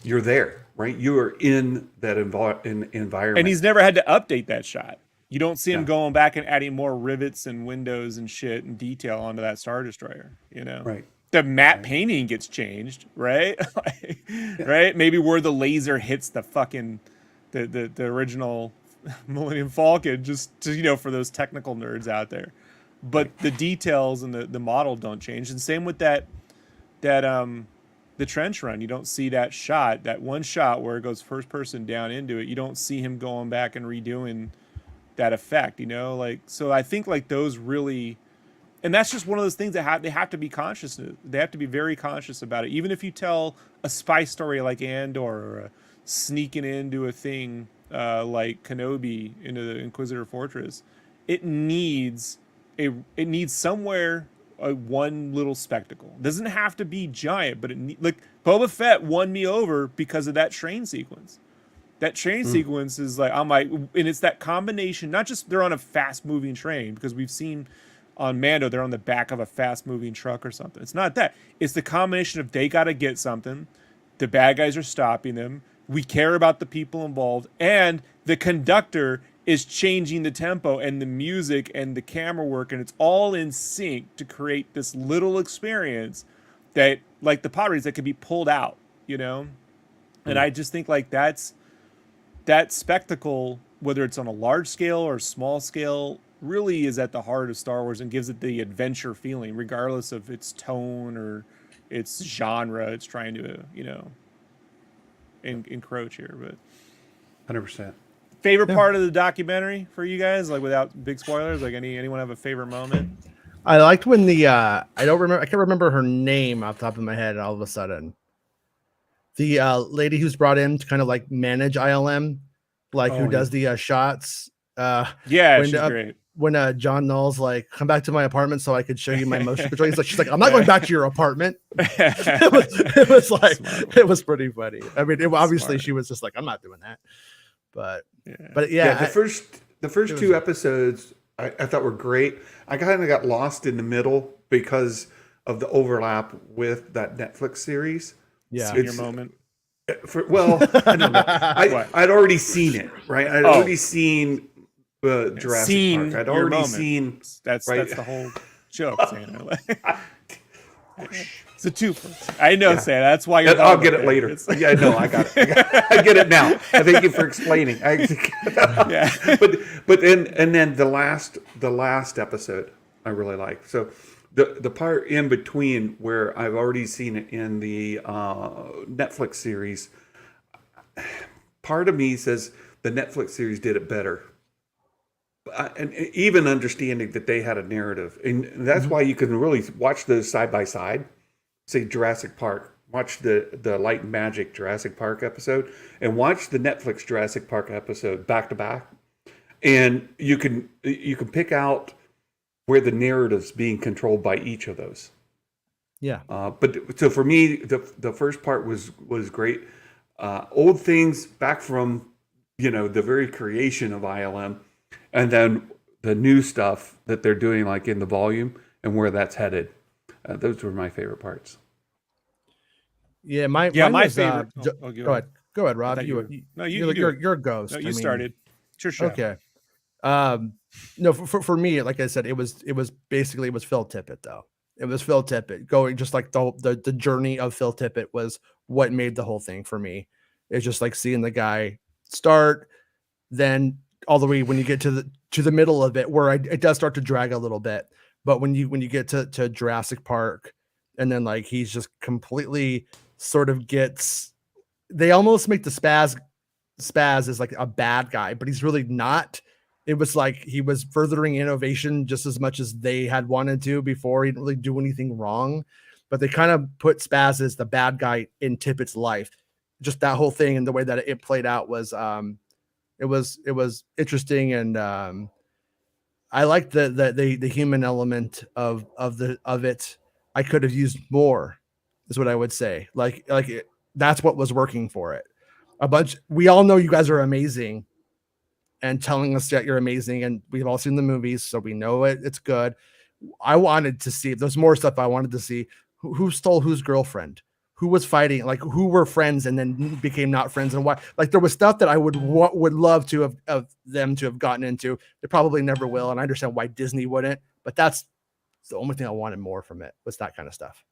You're there, right? You are in that environment.
And he's never had to update that shot. You don't see him going back and adding more rivets and windows and shit and detail onto that Star Destroyer,
Right.
The matte painting gets changed, right? Right? Maybe where the laser hits the fucking the original Millennium Falcon, just to, for those technical nerds out there. But the details and the model don't change. And same with that the trench run. You don't see that shot, that one shot where it goes first person down into it. You don't see him going back and redoing that effect, so I think those really, and that's just one of those things that they have to be conscious of. They have to be very conscious about it. Even if you tell a spy story like Andor, or sneaking into a thing like Kenobi into the Inquisitor Fortress, it needs somewhere one little spectacle. It doesn't have to be giant, but Boba Fett won me over because of that train sequence. That train sequence is and it's that combination, not just they're on a fast moving train, because we've seen on Mando, they're on the back of a fast moving truck or something. It's not that. It's the combination of they got to get something. The bad guys are stopping them. We care about the people involved, and the conductor is changing the tempo and the music and the camera work, and it's all in sync to create this little experience that, like the potteries, that can be pulled out, And I just think that spectacle, whether it's on a large scale or small scale, really is at the heart of Star Wars and gives it the adventure feeling, regardless of its tone or its genre it's trying to, encroach here. But
100%.
Favorite part of the documentary for you guys, without big spoilers, anyone have a favorite moment?
I liked when I can't remember her name off the top of my head, all of a sudden. The lady who's brought in to kind of manage ILM, who does the shots.
She's great.
When John Null's come back to my apartment so I could show you my motion control. She's like, I'm not going back to your apartment. It was pretty funny. Obviously she was just I'm not doing that. But
the first two episodes I thought were great. I kind of got lost in the middle because of the overlap with that Netflix series.
Yeah,
your moment.
I don't know. I'd already seen it, right? I'd already seen Jurassic Park. I'd already seen.
That's the whole joke. It's a twofer. I know, Sam. That's why you're.
I'll get it later. Yeah, no, I got it. I get it now. Thank you for explaining. But then the last episode I really liked. So the part in between where I've already seen it in the Netflix series, part of me says the Netflix series did it better. And even understanding that they had a narrative, and that's why you can really watch those side by side. Say Jurassic Park, watch the Light and Magic Jurassic Park episode, and watch the Netflix Jurassic Park episode back to back, and you can pick out where the narrative's being controlled by each of those.
Yeah.
But so for me, the first part was great. Old things back from the very creation of ILM, and then the new stuff that they're doing in the volume and where that's headed. Those were my favorite parts.
Yeah, my
favorite.
Go ahead, Rob. You're a ghost.
No, you started. It's your show.
Okay. No, for me, like I said, it was basically Phil Tippett though. It was Phil Tippett going, just like the journey of Phil Tippett was what made the whole thing for me. It's just like seeing the guy start, then all the way when you get to the middle of it, where it does start to drag a little bit. But when you get to Jurassic Park, and then like he's just completely sort of gets, they almost make the Spaz as like a bad guy, but he's really not. It was like he was furthering innovation just as much as they had wanted to before. He didn't really do anything wrong, but they kind of put Spaz as the bad guy in Tippett's life. Just that whole thing and the way that it played out was it was interesting, and I liked the human element of it. I could have used more, is what I would say. That's what was working for it. We all know you guys are amazing, and telling us that you're amazing, and we've all seen the movies, so we know it's good. I wanted to see, there's more stuff I wanted to see. Who stole whose girlfriend? Who was fighting? Like, who were friends and then became not friends, and why? Like, there was stuff that I would love to have of them to have gotten into. They probably never will, and I understand why Disney wouldn't. But that's the only thing I wanted more from it, was that kind of stuff.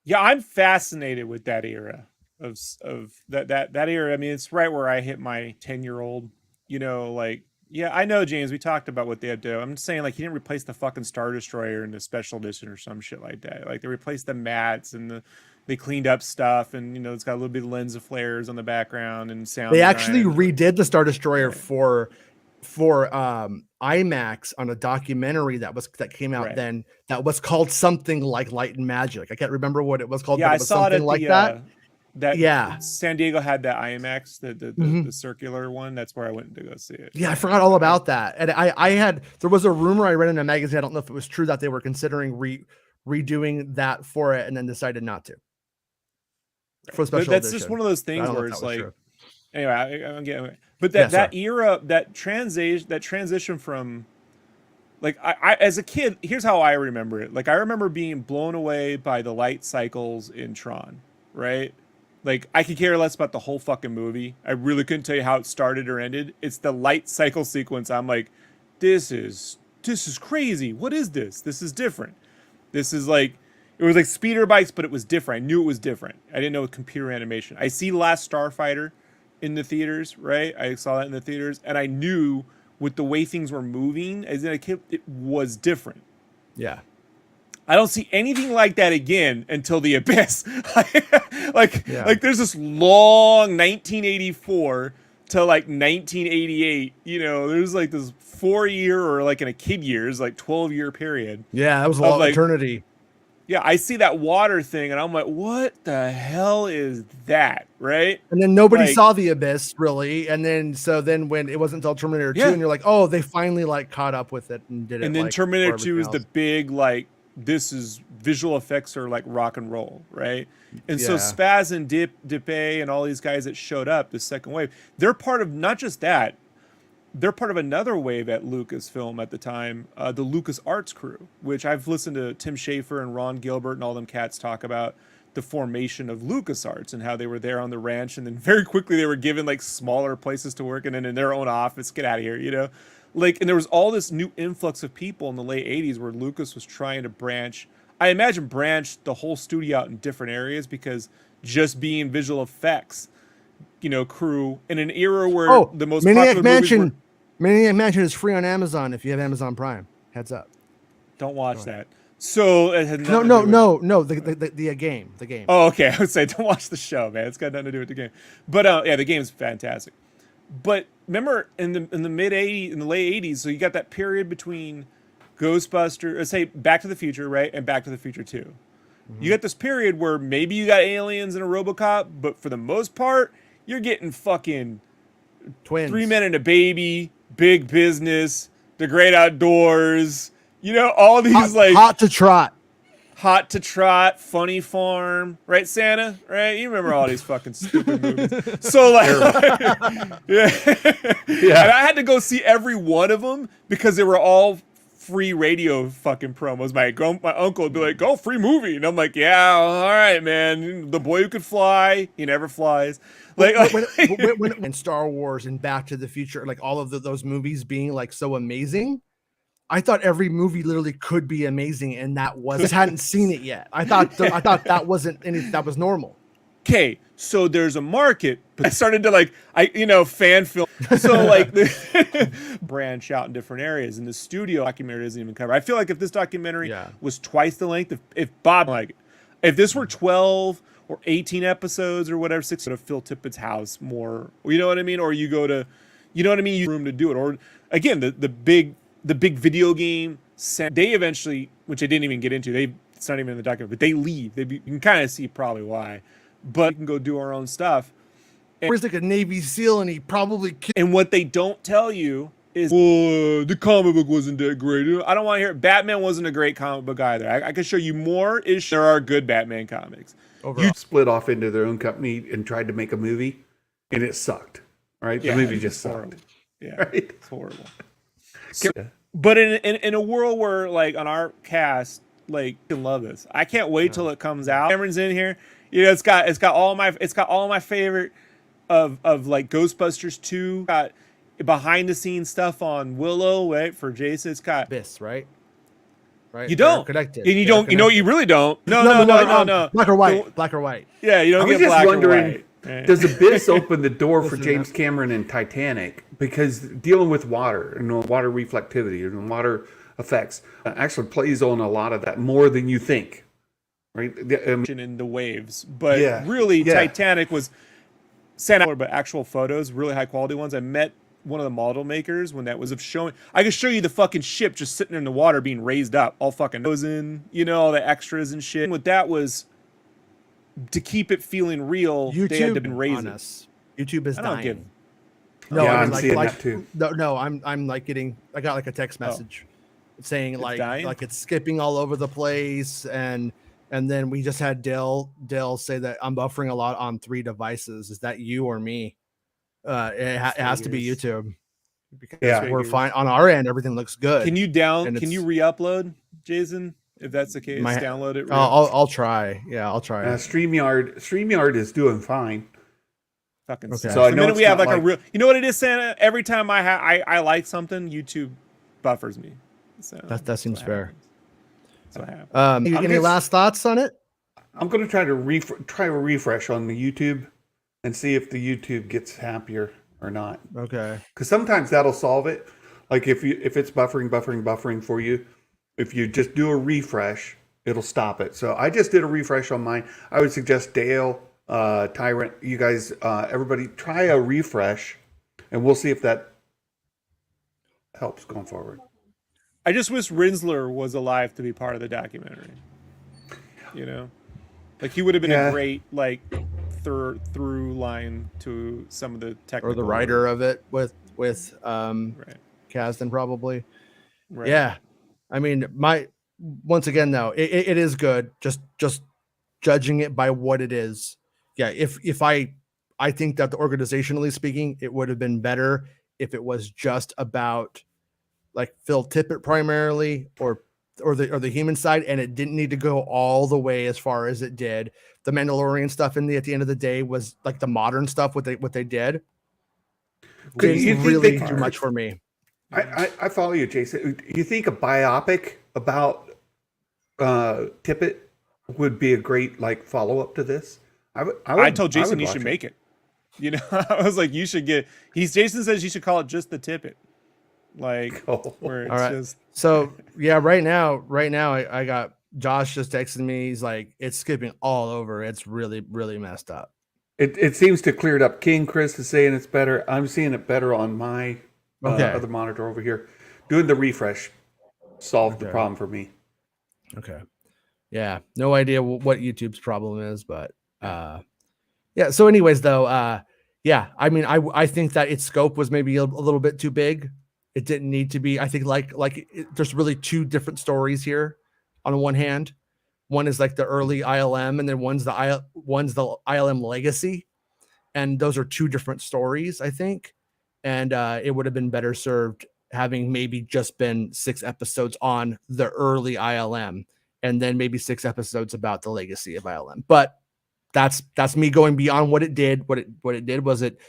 Yeah, I'm fascinated with that era of that era. I mean, it's right where I hit my 10-year-old. You know, like, yeah, I know, James, we talked about what they had to do. I'm just saying, like, he didn't replace the fucking Star Destroyer in the special edition or some shit like that. Like, they replaced the mats and they cleaned up stuff, and, you know, it's got a little bit of lens of flares on the background and sound.
They actually redid the Star Destroyer for IMAX on a documentary that came out then, that was called something like Light and Magic. I can't remember what it was called.
Yeah,
but it was something like that.
Yeah, San Diego had that IMAX, the circular one. That's where I went to go see it.
Yeah, I forgot all about that. And there was a rumor I read in a magazine, I don't know if it was true, that they were considering redoing that for it, and then decided not to. For special
that's
edition.
Just one of those things where it's like, true. Anyway, I'm getting, but that era, that transition from, like, I as a kid, here's how I remember it. Like, I remember being blown away by the light cycles in Tron, right? Like, I could care less about the whole fucking movie. I really couldn't tell you how it started or ended. It's the light cycle sequence. I'm like, this is crazy. What is this? This is different. This is like, it was like speeder bikes, but it was different. I knew it was different. I didn't know it was computer animation. I see Last Starfighter in the theaters, right? I saw that in the theaters, and I knew with the way things were moving as a kid, it was different.
Yeah.
I don't see anything like that again until The Abyss. Like there's this long 1984 to like 1988, you know, there's like this 4-year, or like in a kid years, like 12-year period.
Yeah, that was a long eternity.
Yeah, I see that water thing, and I'm like, what the hell is that, right?
And then nobody saw The Abyss, really. And then when it wasn't until Terminator 2, and you're like, oh, they finally like caught up with it and did it.
And then Terminator 2 is the big, like, this is visual effects are like rock and roll, right? And so Spaz and Tippett and all these guys that showed up, the second wave, they're part of not just that, they're part of another wave at Lucasfilm at the time, the Lucas Arts crew, which I've listened to Tim Schafer and Ron Gilbert and all them cats talk about the formation of LucasArts and how they were there on the ranch, and then very quickly they were given like smaller places to work, and then in their own office, get out of here, you know? Like, and there was all this new influx of people in the late 80s where Lucas was trying to branch the whole studio out in different areas, because just being visual effects, you know, crew in an era where the most popular movies
Maniac Mansion is free on Amazon if you have Amazon Prime. Heads up.
Don't watch that. So it had
no, the game. The game.
Oh, okay. I would say don't watch the show, man. It's got nothing to do with the game. But yeah, the game's fantastic. But remember in the mid 80s, in the late 80s, so you got that period between Ghostbusters, say Back to the Future, right, and Back to the Future 2. Mm-hmm. You got this period where maybe you got aliens and a RoboCop, but for the most part, you're getting fucking
twins,
3 Men and a Baby, Big Business, The Great Outdoors, you know, all these
Hot to Trot,
Funny Farm, right, Santa? Right? You remember all these fucking stupid movies. So like, yeah. And I had to go see every one of them because they were all free radio fucking promos. My uncle would be like, "Go free movie," and I'm like, "Yeah, all right, man. The boy who could fly, he never flies." Like
when Star Wars and Back to the Future, like all of those movies being like so amazing, I thought every movie literally could be amazing, and that was. I just hadn't seen it yet. I thought that wasn't that was normal.
Okay, so there's a market. I started to fan film. So like branch out in different areas, and the studio documentary doesn't even cover. I feel like if this documentary was twice the length, if this were 12 or 18 episodes or whatever, 6 to Phil Tippett's house more, you know what I mean? Or you go to, you know what I mean? You room to do it. Or again, the big video game, they eventually, which I didn't even get into, it's not even in the documentary, but they leave. You can kind of see probably why. But we can go do our own stuff.
Where's like a Navy SEAL, and he probably killed.
And what they don't tell you is, the comic book wasn't that great. I don't want to hear it. Batman wasn't a great comic book either. I can show you more. There are good Batman comics.
You split off into their own company and tried to make a movie, and it sucked. Right? The movie just sucked.
Yeah,
right?
It's horrible. But in a world where, like, on our cast, like, you can love this. I can't wait till it comes out. Cameron's in here. You know, it's got all my favorite of like Ghostbusters 2. Got behind the scenes stuff on Willow, right? For Jason, it's got
Abyss, right?
You don't
connected,
and you don't. Connected. You know, you really don't. No.
Black or white. Black or white.
Yeah, you don't get black or white.
Does Abyss open the door for James Cameron and Titanic? Because dealing with water and water reflectivity and water effects actually plays on a lot of that more than you think. Right?
In the waves. But really, Titanic was sent out, but actual photos, really high quality ones. I met one of the model makers when that was of showing. I could show you the fucking ship just sitting in the water being raised up, all fucking frozen, all the extras and shit. What that was, to keep it feeling real,
YouTube
they had to been raising
us. YouTube is dying.
I'm seeing that too.
No, I'm like I got like a text message saying it's like it's skipping all over the place, and then we just had Dale say that I'm buffering a lot on 3 devices. Is that you or me? It has to be YouTube. Because we're fine on our end. Everything looks good.
Can you re-upload, Jason? If that's the case, download it.
I'll try. Yeah, I'll try.
StreamYard is doing fine.
Fucking okay. So the minute we have like a real, you know what it is, Santa? Every time I like something, YouTube buffers me. So
that seems fair.
Any
last thoughts on it?
I'm going to try to refresh on the YouTube and see if the YouTube gets happier or not.
Okay.
Because sometimes that'll solve it. Like if it's buffering for you, if you just do a refresh, it'll stop it. So I just did a refresh on mine. I would suggest Dale, Tyrant, you guys, everybody, try a refresh, and we'll see if that helps going forward.
I just wish Rinsler was alive to be part of the documentary. Like he would have been a great through line to some of the technical,
or the writer of it with Kasdan probably. Right. Yeah, I mean, once again though, it is good. Just judging it by what it is. Yeah, if I think that organizationally speaking, it would have been better if it was just about like Phil Tippett primarily, or the human side, and it didn't need to go all the way as far as it did. The Mandalorian stuff at the end of the day was like the modern stuff. What they did didn't really do much for me.
I follow you, Jason. You think a biopic about Tippett would be a great follow up to this?
I told Jason he should make it. I was like, you should get. Jason says you should call it just the Tippett. Where it's just.
So yeah, right now I got Josh just texting me. He's like, it's skipping all over. It's really, really messed up.
It seems to clear it up. King Chris is saying it's better. I'm seeing it better on my other monitor over here. Doing the refresh solved the problem for me.
Okay. Yeah. No idea what YouTube's problem is, but yeah. So anyways, though, yeah, I mean, I think that its scope was maybe a little bit too big. It didn't need to be. I think there's really 2 different stories here. On the one hand, one is like the early ILM, and then one's the ILM legacy, and those are 2 different stories, I think. And it would have been better served having maybe just been 6 episodes on the early ILM and then maybe 6 episodes about the legacy of ILM. But that's me going beyond what it did. What it did was it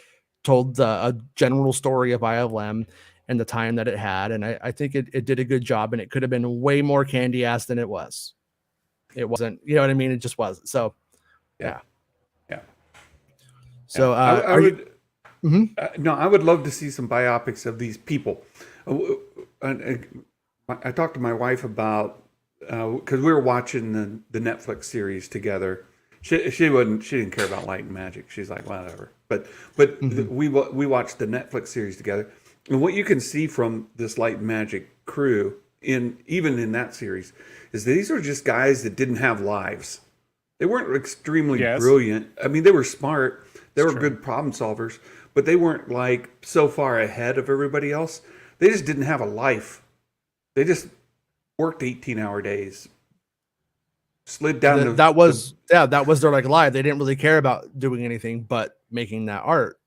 told a general story of ILM and the time that it had. And I think it did a good job, and it could have been way more candy ass than it was. It wasn't, you know what I mean? It just wasn't. So yeah. So
I would, no, I would love to see some biopics of these people. I talked to my wife about, because we were watching the Netflix series together. She didn't care about light and magic. She's like, whatever. But we watched the Netflix series together, and what you can see from this light and magic crew even in that series is that these are just guys that didn't have lives. They weren't extremely brilliant. I mean, they were smart. They were good problem solvers, but they weren't like so far ahead of everybody else. They just didn't have a life. They just worked 18-hour days. Slid down.
That was their like life. They didn't really care about doing anything but making that art.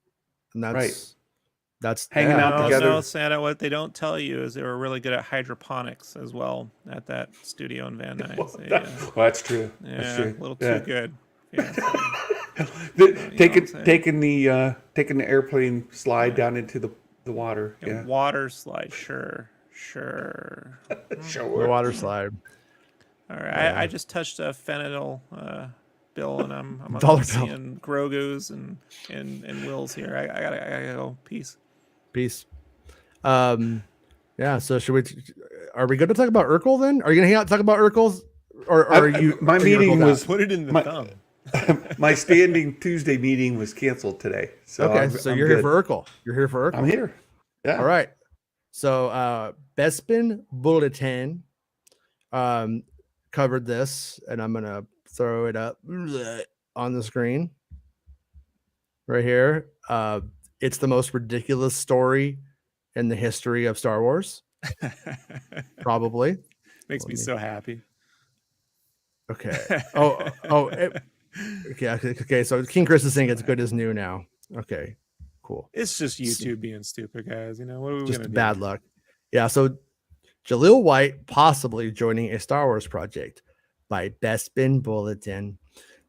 And that's
hanging out together.
No, Santa, what they don't tell you is they were really good at hydroponics as well at that studio in Van Nuys.
Well, that's true.
Yeah,
that's true.
A little too good. Yeah,
taking the airplane slide down into the water. Yeah.
Water slide, sure.
The water slide.
All right, I just touched a fentanyl bill, and I'm seeing Grogu's and Will's here. I gotta go. Peace.
Yeah. So are we going to talk about Urkel then? Are you gonna hang out and talk about Urkel's, or are you?
My meeting was
put it in the thumb.
My standing Tuesday meeting was canceled today. So
okay, so you're here for Urkel. You're here for Urkel.
I'm here. Yeah.
All right. So Bespin Bulletin covered this, and I'm gonna throw it up on the screen right here. It's the most ridiculous story in the history of Star Wars. Probably.
Makes me so happy.
Okay. Okay. So King Chris is saying it's good as new now. Okay, cool.
It's just YouTube being stupid, guys. You know, what are we
just
gonna do?
Bad luck. Yeah. So Jaleel White possibly joining a Star Wars project by Bespin Bulletin.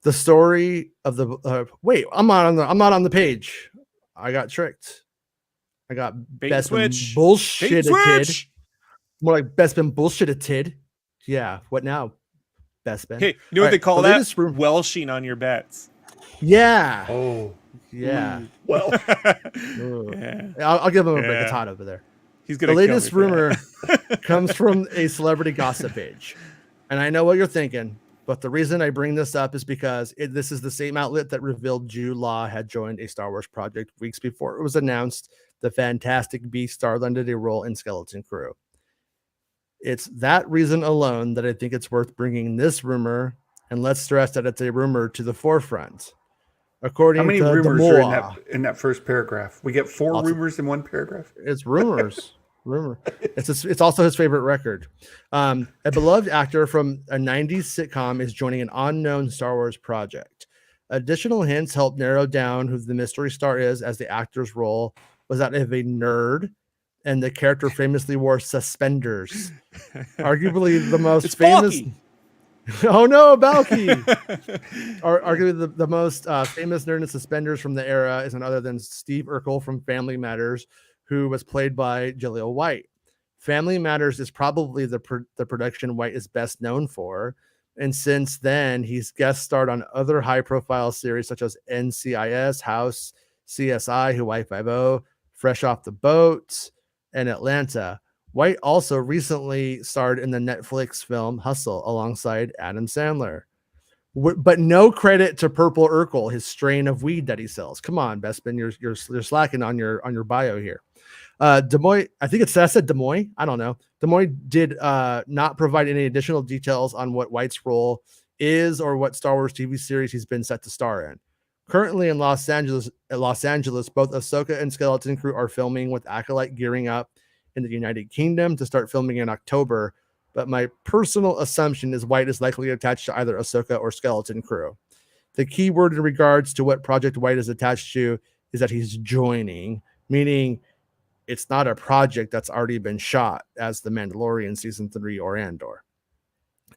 The story of the wait, I'm not on the page. I got tricked. I got Bespin bullshitted. More like Bespin bullshitted. Yeah. What now? Bespin.
Hey, you know what they call that? Welshing on your bets.
Yeah.
Oh.
Yeah.
Well.
Yeah. I'll give him a break. It's hot over there.
He's gonna
the latest rumor comes from a celebrity gossip page. And I know what you're thinking, but the reason I bring this up is because this is the same outlet that revealed Jude Law had joined a Star Wars project weeks before it was announced the Fantastic Beast star landed a role in Skeleton Crew. It's that reason alone that I think it's worth bringing this rumor, and let's stress that it's a rumor, to the forefront. According
How many
to
rumors
Moa,
are in that first paragraph? We get 4 rumors in one paragraph.
It's rumors. It's also his favorite record. A beloved actor from a 90s sitcom is joining an unknown Star Wars project. Additional hints help narrow down who the mystery star is, as the actor's role was that of a nerd, and the character famously wore suspenders. Arguably the most famous.
Balky.
Oh no, Balky! Arguably the most famous nerd in suspenders from the era is none other than Steve Urkel from Family Matters, who was played by Jaleel White. Family Matters is probably the production White is best known for, and since then he's guest starred on other high-profile series such as NCIS, House, CSI, Hawaii Five-0, Fresh Off the Boat, and Atlanta. White also recently starred in the Netflix film Hustle alongside Adam Sandler. But no credit to Purple Urkel, his strain of weed that he sells. Come on, Bespin, you're slacking on your bio here. Demoy, I think I said Demoy. I don't know. Demoy did not provide any additional details on what White's role is or what Star Wars TV series he's been set to star in. Currently in Los Angeles, both Ahsoka and Skeleton Crew are filming, with Acolyte gearing up in the United Kingdom to start filming in October. But my personal assumption is White is likely attached to either Ahsoka or Skeleton Crew. The key word in regards to what project White is attached to is that he's joining, meaning it's not a project that's already been shot as The Mandalorian season 3 or Andor.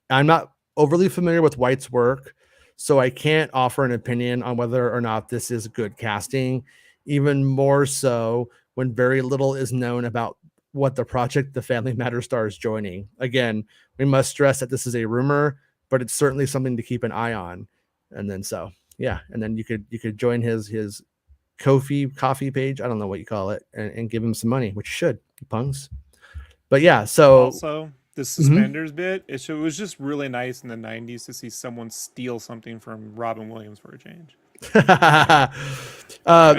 I'm not overly familiar with White's work, so I can't offer an opinion on whether or not this is good casting, even more so when very little is known about what the project the Family Matters star is joining. Again, we must stress that this is a rumor, but it's certainly something to keep an eye on. And then and then you could join his coffee page, I don't know what you call it, and give him some money, which you should, you punks. But yeah, so
also the suspenders bit, it was just really nice in the 90s to see someone steal something from Robin Williams for a change.
Right?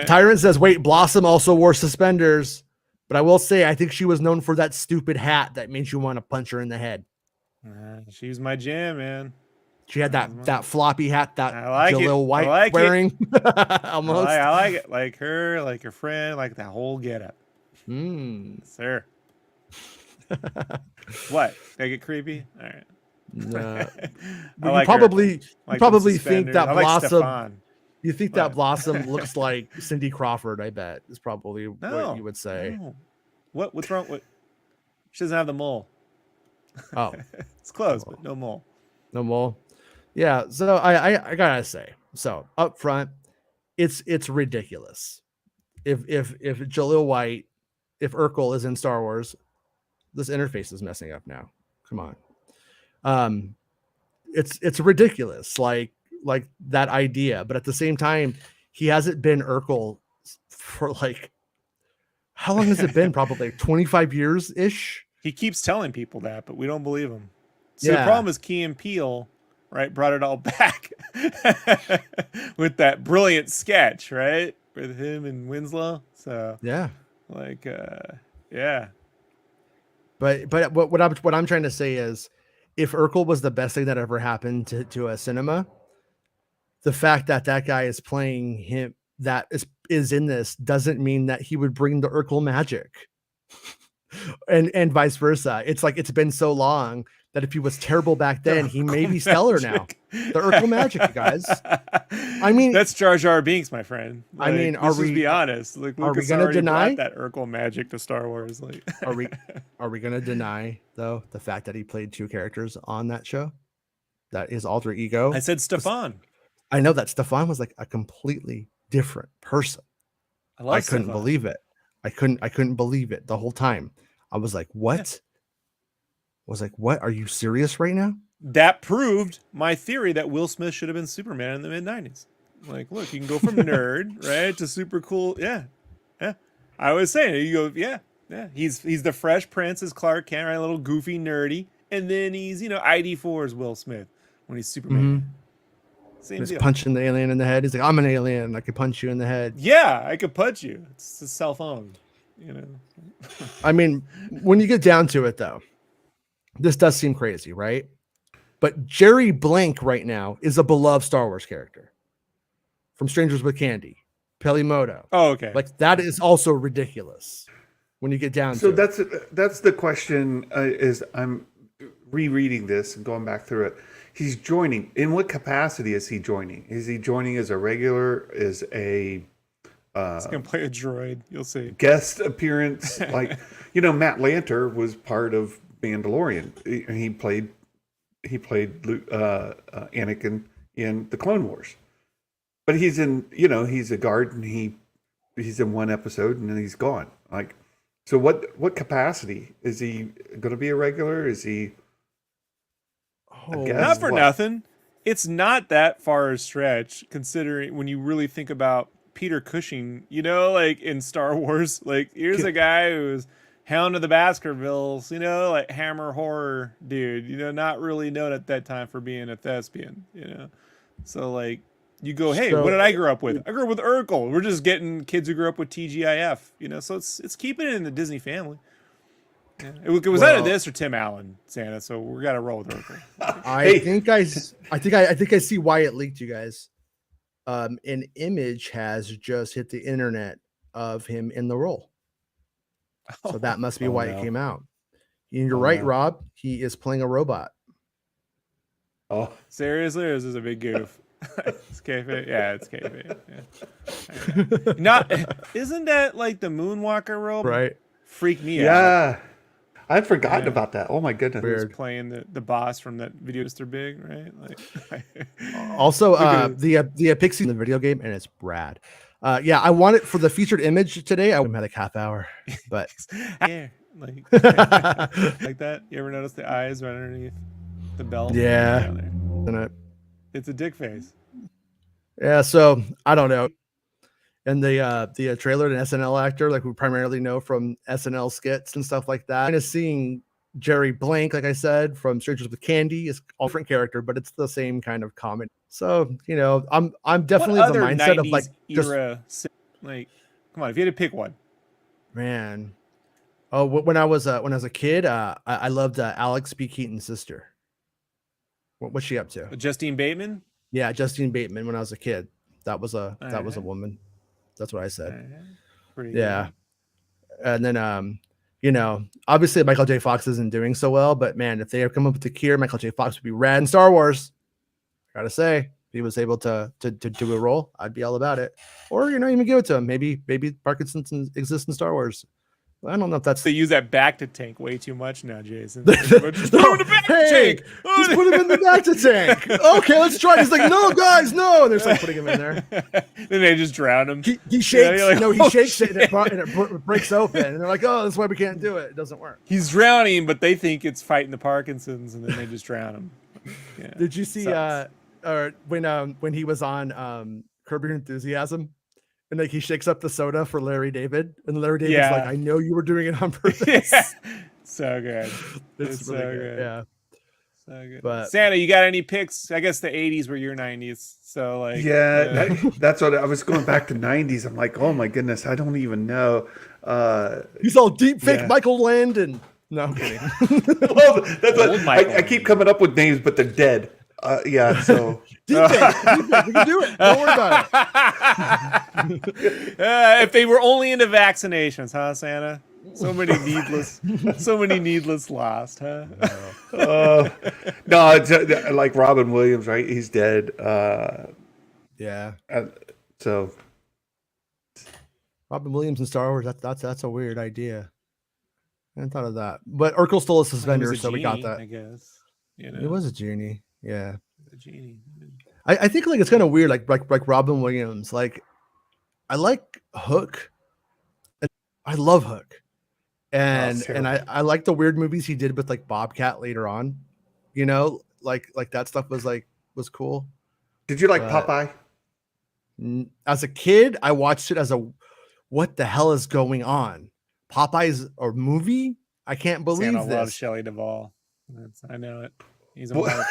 Tyrant says, wait, Blossom also wore suspenders, but I will say I think she was known for that stupid hat that made you want to punch her in the head.
She's my jam, man.
She had that floppy hat that
Jaleel
White wearing.
Almost. I like it. Like her, like her friend, like that whole getup. Sir. What? Did I get creepy? All right.
No.
You
probably think that Blossom.
Stefan.
You think that Blossom looks like Cindy Crawford? I bet is probably what you would say.
No. What's wrong? She doesn't have the mole.
Oh,
it's close, but no mole.
No mole. Yeah. So I gotta say, so up front, it's ridiculous. If Jaleel White, if Urkel is in Star Wars, this interface is messing up now. Come on. It's ridiculous. Like that idea, but at the same time, he hasn't been Urkel for like, how long has it been? Probably 25 years ish.
He keeps telling people that, but we don't believe him. So the problem is Key and Peele, right, brought it all back with that brilliant sketch, right, with him and Winslow. So
But what I'm trying to say is, if Urkel was the best thing that ever happened to a cinema, the fact that guy is playing him that is in this doesn't mean that he would bring the Urkel magic, and vice versa. It's like it's been so long that if he was terrible back then, he may be stellar now. The Urkel magic, guys. I mean,
that's Jar Jar Binks, my friend.
Like, I mean,
let's be honest? Like,
are we going to deny
that Urkel magic to Star Wars? Like,
are we going to deny though the fact that he played two characters on that show? That his alter ego.
I said Stefan.
I know that Stefan was like a completely different person. I couldn't believe it. I couldn't believe it the whole time. I was like, what? Yeah. I was like, what? Are you serious right now?
That proved my theory that Will Smith should have been Superman in the mid-90s. Like, look, you can go from nerd, right, to super cool. Yeah. I was saying, you go, yeah. He's the Fresh Prince as Clark Kent, right? A little goofy, nerdy. And then he's, ID4 as Will Smith when he's Superman.
Mm-hmm.
Same
he's
deal.
Punching the alien in the head. He's like, I'm an alien. I could punch you in the head.
Yeah, I could punch you. It's a cell phone,
I mean, when you get down to it, though, this does seem crazy, right? But Jerry Blank right now is a beloved Star Wars character from Strangers with Candy, Pelimoto.
Oh, okay.
Like that is also ridiculous when you get down to
it. So that's the question. Is I'm rereading this and going back through it. He's joining. In what capacity is he joining? Is he joining as a regular? As a
he's gonna play a droid. You'll see.
Guest appearance, like Matt Lanter was part of Mandalorian. He played Anakin in the Clone Wars, but he's in he's a guard and he's in one episode and then he's gone. Like, so what capacity is he going to be a regular? Is he?
Not for nothing. It's not that far a stretch considering when you really think about Peter Cushing. Like in Star Wars, like here's a guy who's Hound of the Baskervilles, like Hammer horror dude, not really known at that time for being a thespian, So like you go, hey, what did I grow up with? I grew up with Urkel. We're just getting kids who grew up with TGIF, so it's keeping it in the Disney family. Yeah. It was either this or Tim Allen, Santa, so we got to roll with Urkel.
I think I see why it leaked, you guys. An image has just hit the internet of him in the role. So that must be why it came out. And you're right, Rob. He is playing a robot.
Oh,
seriously? Or is this a big goof? It's kayfabe. Yeah, it's kayfabe. Yeah. Not isn't that like the Moonwalker robot?
Right.
freaked me out.
Yeah. I'd forgotten about that. Oh my goodness.
He was playing the boss from that video, Mr. Big, right? Like,
also, the Pixie in the video game, and it's rad. Yeah, I want it for the featured image today. I would have had like half hour, but
yeah, like that. You ever notice the eyes right underneath the belt?
Yeah,
it's a dick face.
Yeah, so I don't know. And the trailer, an SNL actor, like we primarily know from SNL skits and stuff like that. Kind of seeing Jerry Blank, like I said, from Strangers with Candy, is a different character, but it's the same kind of comedy. So I'm definitely of the mindset of like
era, like, come on, if you had to pick one,
man. Oh, when I was a kid, I loved Alex B. Keaton's sister. What's she up to?
Justine Bateman.
Yeah, Justine Bateman. When I was a kid, that was a woman. That's what I said.
Pretty
yeah. Good. And then, obviously Michael J. Fox isn't doing so well, but man, if they have come up with the cure, Michael J. Fox would be rad in Star Wars. Gotta say, if he was able to do a role, I'd be all about it. Or, even give it to him. Maybe Parkinson's exists in Star Wars. I don't know if that's...
They use that back to tank way too much now, Jason. Just put him in the back to tank.
Just put him in the back to tank. Okay, let's try. He's like, no, guys, no. And they're just like putting him in there.
Then they just drown him.
He shakes. He shakes it and it breaks open. And they're like, oh, that's why we can't do it. It doesn't work.
He's drowning, but they think it's fighting the Parkinson's, and then they just drown him. Yeah,
did you see when he was on Curb Your Enthusiasm? And like he shakes up the soda for Larry David, and Larry David's like, "I know you were doing it on purpose."
Yeah. So good.
It's really good. Yeah.
So good. But Santa, you got any picks? I guess the 80s were your 90s. So like,
that's what I was going back to 90s. I'm like, oh my goodness, I don't even know.
He's all deep fake Michael Landon. No, I'm kidding.
Well, that's what I keep coming up with names, but they're dead. So
deep fake. We can do it. Don't worry about
it. If they were only into vaccinations, huh, Santa? So many needless lost, huh?
No, it's like Robin Williams, right? He's dead. So
Robin Williams in Star Wars. That's a weird idea. I hadn't thought of that. But Urkel stole a suspender, so we got that.
I guess
it was a genie. Yeah,
a genie.
I think like it's kind of weird, like Robin Williams. Like I like Hook. I love Hook, and I like the weird movies he did with like Bobcat later on. Like that stuff was cool.
Did you like Popeye?
As a kid, I watched it as what the hell is going on? Popeye's a movie? I can't believe
Santa
this.
loves Shelley Duvall. I know it. He's a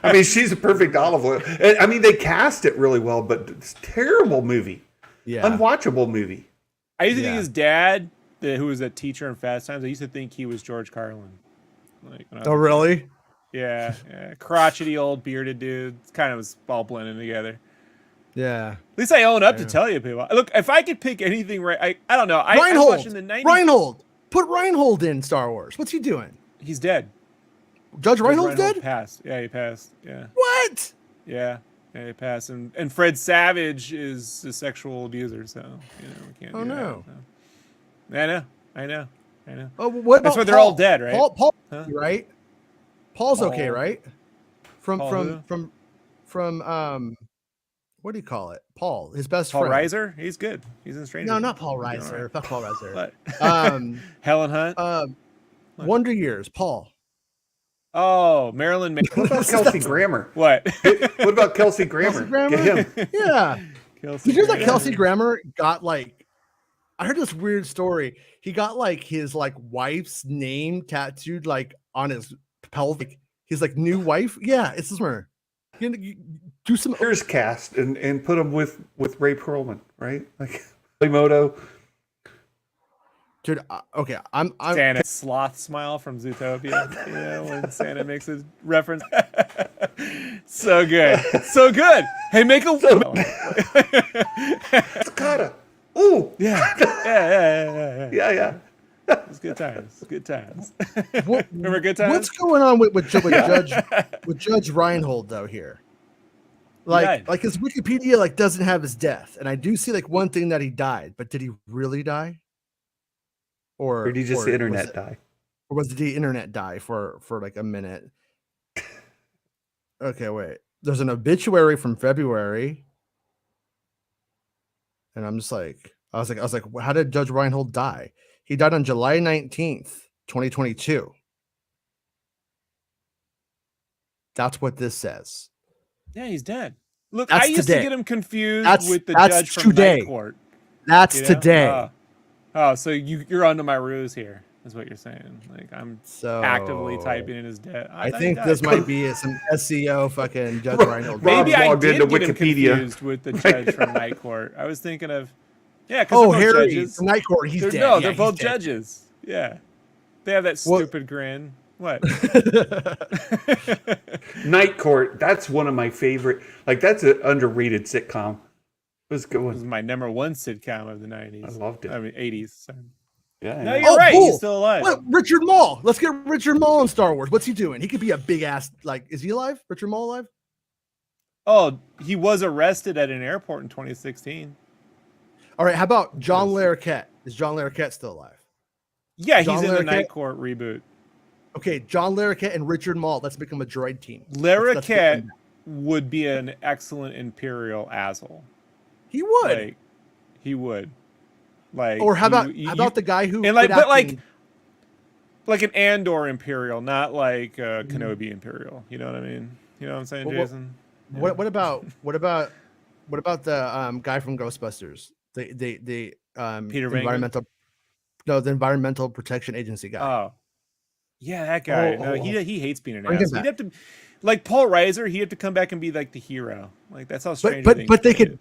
I mean, she's a perfect olive oil. I mean, they cast it really well, but it's a terrible movie.
Yeah.
Unwatchable movie.
I used to think his dad, who was a teacher in Fast Times, I used to think he was George Carlin.
Oh, really?
Yeah. Crotchety old bearded dude. It's kind of was all blending together.
Yeah.
At least I own up to tell you people. Look, if I could pick anything right, I don't know. I watched in the 90s.
Reinhold. Put Reinhold in Star Wars. What's he doing?
He's dead.
Judge Reinhold's dead?
Passed. Yeah, he passed. Yeah.
What?
Yeah, he passed. And Fred Savage is a sexual abuser, so we can't do
no.
That, so. I know.
Oh,
that's why they're all dead, right?
Paul, right? Paul's okay, right? From what do you call it? Paul, his best friend.
Paul Reiser? He's good. He's in Stranger.
No, not Paul Reiser. Right. Fuck Paul Reiser.
What? Helen Hunt?
Wonder Years, Paul.
Oh, Marilyn Manson.
What about Kelsey Grammer?
What?
What about Kelsey Grammer?
Get him. Yeah.
Did
you hear that Kelsey Grammer got like, I heard this weird story. He got like his like wife's name tattooed like on his pelvic. His like new wife. Yeah, it's this one. You do some
ears cast and put him with Ray Perlman, right? Like Moto.
Dude, okay, I'm
Santa's sloth smile from Zootopia. When Santa makes a reference. So good. Hey, make a
Takata. Ooh.
Yeah. It's good times. Remember good times?
What's going on with Judge Reinhold though here? Like his Wikipedia like doesn't have his death, and I do see like one thing that he died, but did he really die?
Or did just the internet die?
Or was the internet die for like a minute? Okay, wait. There's an obituary from February. And I'm just like, I was like, how did Judge Reinhold die? He died on July 19th, 2022. That's what this says.
Yeah, he's dead. Look, I used to get him confused with the judge from
today.
Night Court.
That's today.
So you're onto my ruse here, is what you're saying. Like, I'm actively typing in his death.
I think this might be some SEO fucking Judge Reinhold.
Maybe I did get him confused with the judge from Night Court. I was thinking of, because
Harry
judges.
from Night Court, he's dead.
No, they're both judges. Yeah. They have that stupid grin. What?
Night Court, that's one of my favorite. Like, that's an underrated sitcom. It was a good one.
It was my number one sitcom of the 90s.
I loved it.
80s. Sorry.
Yeah.
No, you're right. Cool. He's still alive.
What? Richard Mall. Let's get Richard Mall in Star Wars. What's he doing? He could be a big ass. Like, is he alive? Richard Mall alive?
Oh, he was arrested at an airport in 2016.
All right. How about John Larroquette? Is John Larroquette still alive?
Yeah, he's in the Night Court reboot.
Okay, John Larroquette and Richard Mall. Let's become a droid team.
Larroquette would be an excellent Imperial asshole.
He would.
Like, he would. Like,
or how about the guy who
and like an Andor Imperial, not like a Kenobi Imperial. You know what I mean? You know what I'm saying, Jason?
What about the guy from Ghostbusters? The
Peter
environmental. No, the Environmental Protection Agency guy.
Oh, yeah, that guy. He hates being an asshole. He'd have to, like Paul Reiser, he'd have to come back and be like the hero. Like, that's how strange.
But they could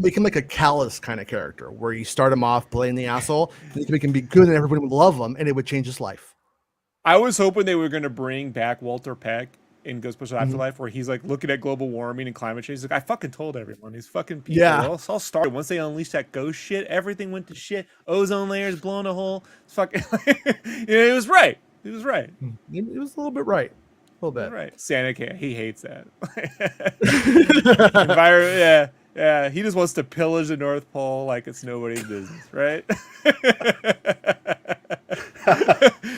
make him like a callous kind of character where you start him off playing the asshole, and they could make him be good, and everybody would love him, and it would change his life.
I was hoping they were going to bring back Walter Peck in Ghostbusters Afterlife, where he's like looking at global warming and climate change. He's like, I fucking told everyone. These fucking people.
Yeah.
I'll start. Once they unleashed that ghost shit, everything went to shit. Ozone layers blowing a hole. It's fucking. It was right. It was right.
It was a little bit right. A little bit.
Right. Santa, he hates that. Yeah. He just wants to pillage the North Pole like it's nobody's business, right?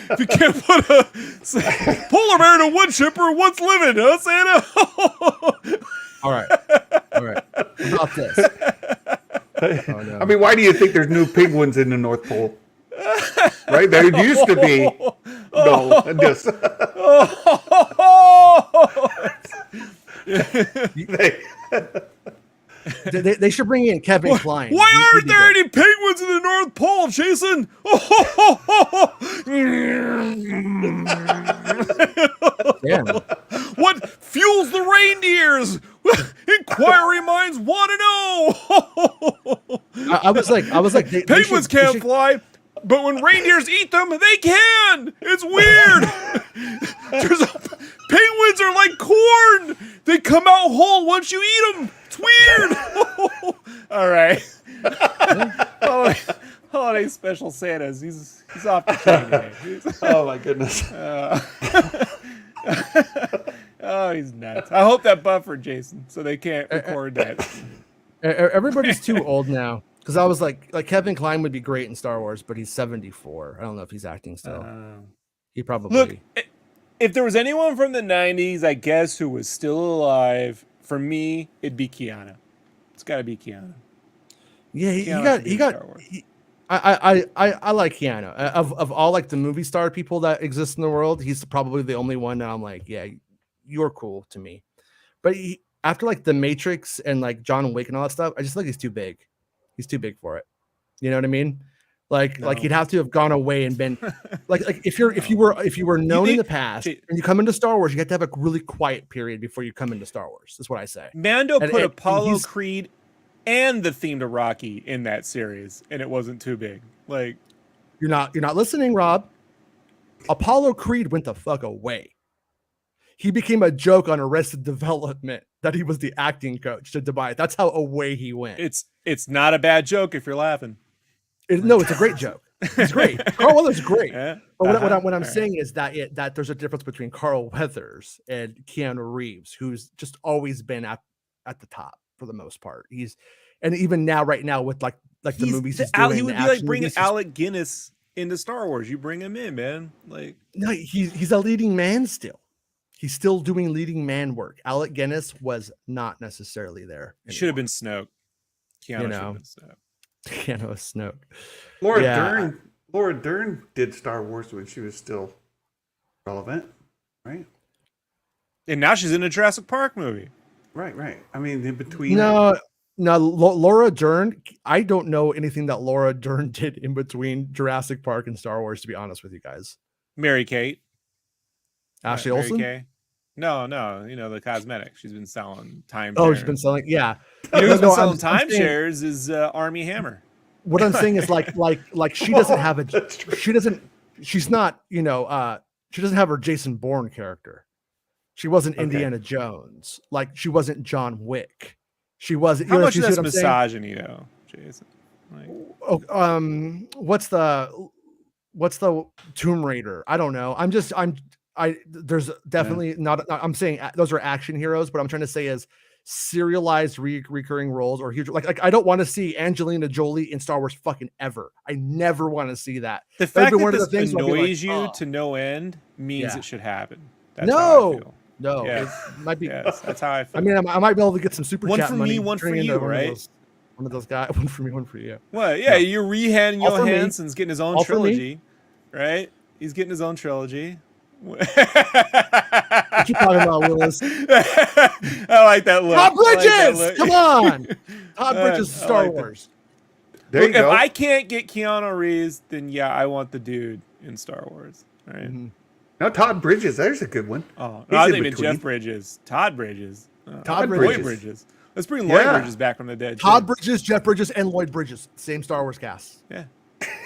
If you can't put a polar bear in a wood chipper, what's living, huh, Santa?
All right. About this.
Oh, no. I mean, why do you think there's new penguins in the North Pole? Right? There used to be. No, just.
They should bring in Kevin Kline.
Why aren't there any penguins in the North Pole, Jason?
Damn.
What fuels the reindeers? Inquiry minds want to know.
I was like,
penguins can't fly, but when reindeers eat them, they can. It's weird. Penguins are like corn. They come out whole once you eat them. It's weird. All right. Holiday special Santas. He's off the chain today.
Oh my goodness.
Oh, he's nuts. I hope that buffered, Jason, so they can't record that.
Everybody's too old now. Because I was like Kevin Kline would be great in Star Wars, but he's 74. I don't know if he's acting still. He probably.
Look, if there was anyone from the 90s, I guess, who was still alive, for me, it'd be Keanu. It's got to be Keanu.
Yeah, I like Keanu. Of all like the movie star people that exist in the world, he's probably the only one that I'm like, yeah, you're cool to me. But after like The Matrix and like John Wick and all that stuff, I just think he's too big. He's too big for it. You know what I mean? Like he'd have to have gone away and been like if you were known in the past and you come into Star Wars, you have to have a really quiet period before you come into Star Wars. That's what I say.
Mando put Apollo Creed and the theme to Rocky in that series, and it wasn't too big. Like,
you're not listening, Rob. Apollo Creed went the fuck away. He became a joke on Arrested Development that he was the acting coach to Dubai. That's how away he went.
It's not a bad joke if you're laughing.
No, it's a great joke. He's great. Carl Weathers is great. Yeah. But what I'm saying is that there's a difference between Carl Weathers and Keanu Reeves, who's just always been at the top for the most part. And even now, right now, with like the movies he's doing,
he would be like bringing Alec Guinness into Star Wars. You bring him in, man. Like,
no, he's a leading man still. He's still doing leading man work. Alec Guinness was not necessarily there.
Should have been Snoke. Keanu should have been Snoke.
Keanu was Snoke.
Laura Dern did Star Wars when she was still relevant, right?
And now she's in a Jurassic Park movie.
Right. I mean, in between.
No, Laura Dern. I don't know anything that Laura Dern did in between Jurassic Park and Star Wars, to be honest with you guys.
Mary Kate.
Ashley Olsen?
Kay. No, the cosmetics. She's been selling timeshares.
Oh, she's been selling, yeah.
Who's been selling timeshares is Army Hammer.
What I'm saying is like she doesn't have a, she's not, she doesn't have her Jason Bourne character. She wasn't Indiana Jones. Like she wasn't John Wick. She wasn't.
How much of that's misogyny, though, Jason?
What's the Tomb Raider? I don't know. There's definitely not. I'm saying those are action heroes, but I'm trying to say is serialized recurring roles or huge. Like I don't want to see Angelina Jolie in Star Wars fucking ever. I never want to see that.
The fact that this annoys you to no end means it should happen. That's how I feel.
No,
it
might be.
Yes, that's how I feel.
I mean, I might be able to get some super
one
chat
for
money.
One for you, right?
One of those guys. One for me, one for you.
Well, yeah, you're Rehan Johansson's getting his own trilogy, right? He's getting his own trilogy.
What you talking about, Willis?
I like that look.
Todd Bridges, come on. Todd Bridges, Star Wars.
There you go.
If I can't get Keanu Reeves, then I want the dude in Star Wars, right?
Mm-hmm.
Now Todd Bridges, there's a good one.
Oh, no, I think it's Jeff Bridges. Todd Bridges.
Todd
Lloyd Bridges. Let's bring Lloyd Bridges back from the dead.
Todd Bridges, Jeff Bridges, and Lloyd Bridges. Same Star Wars cast.
Yeah.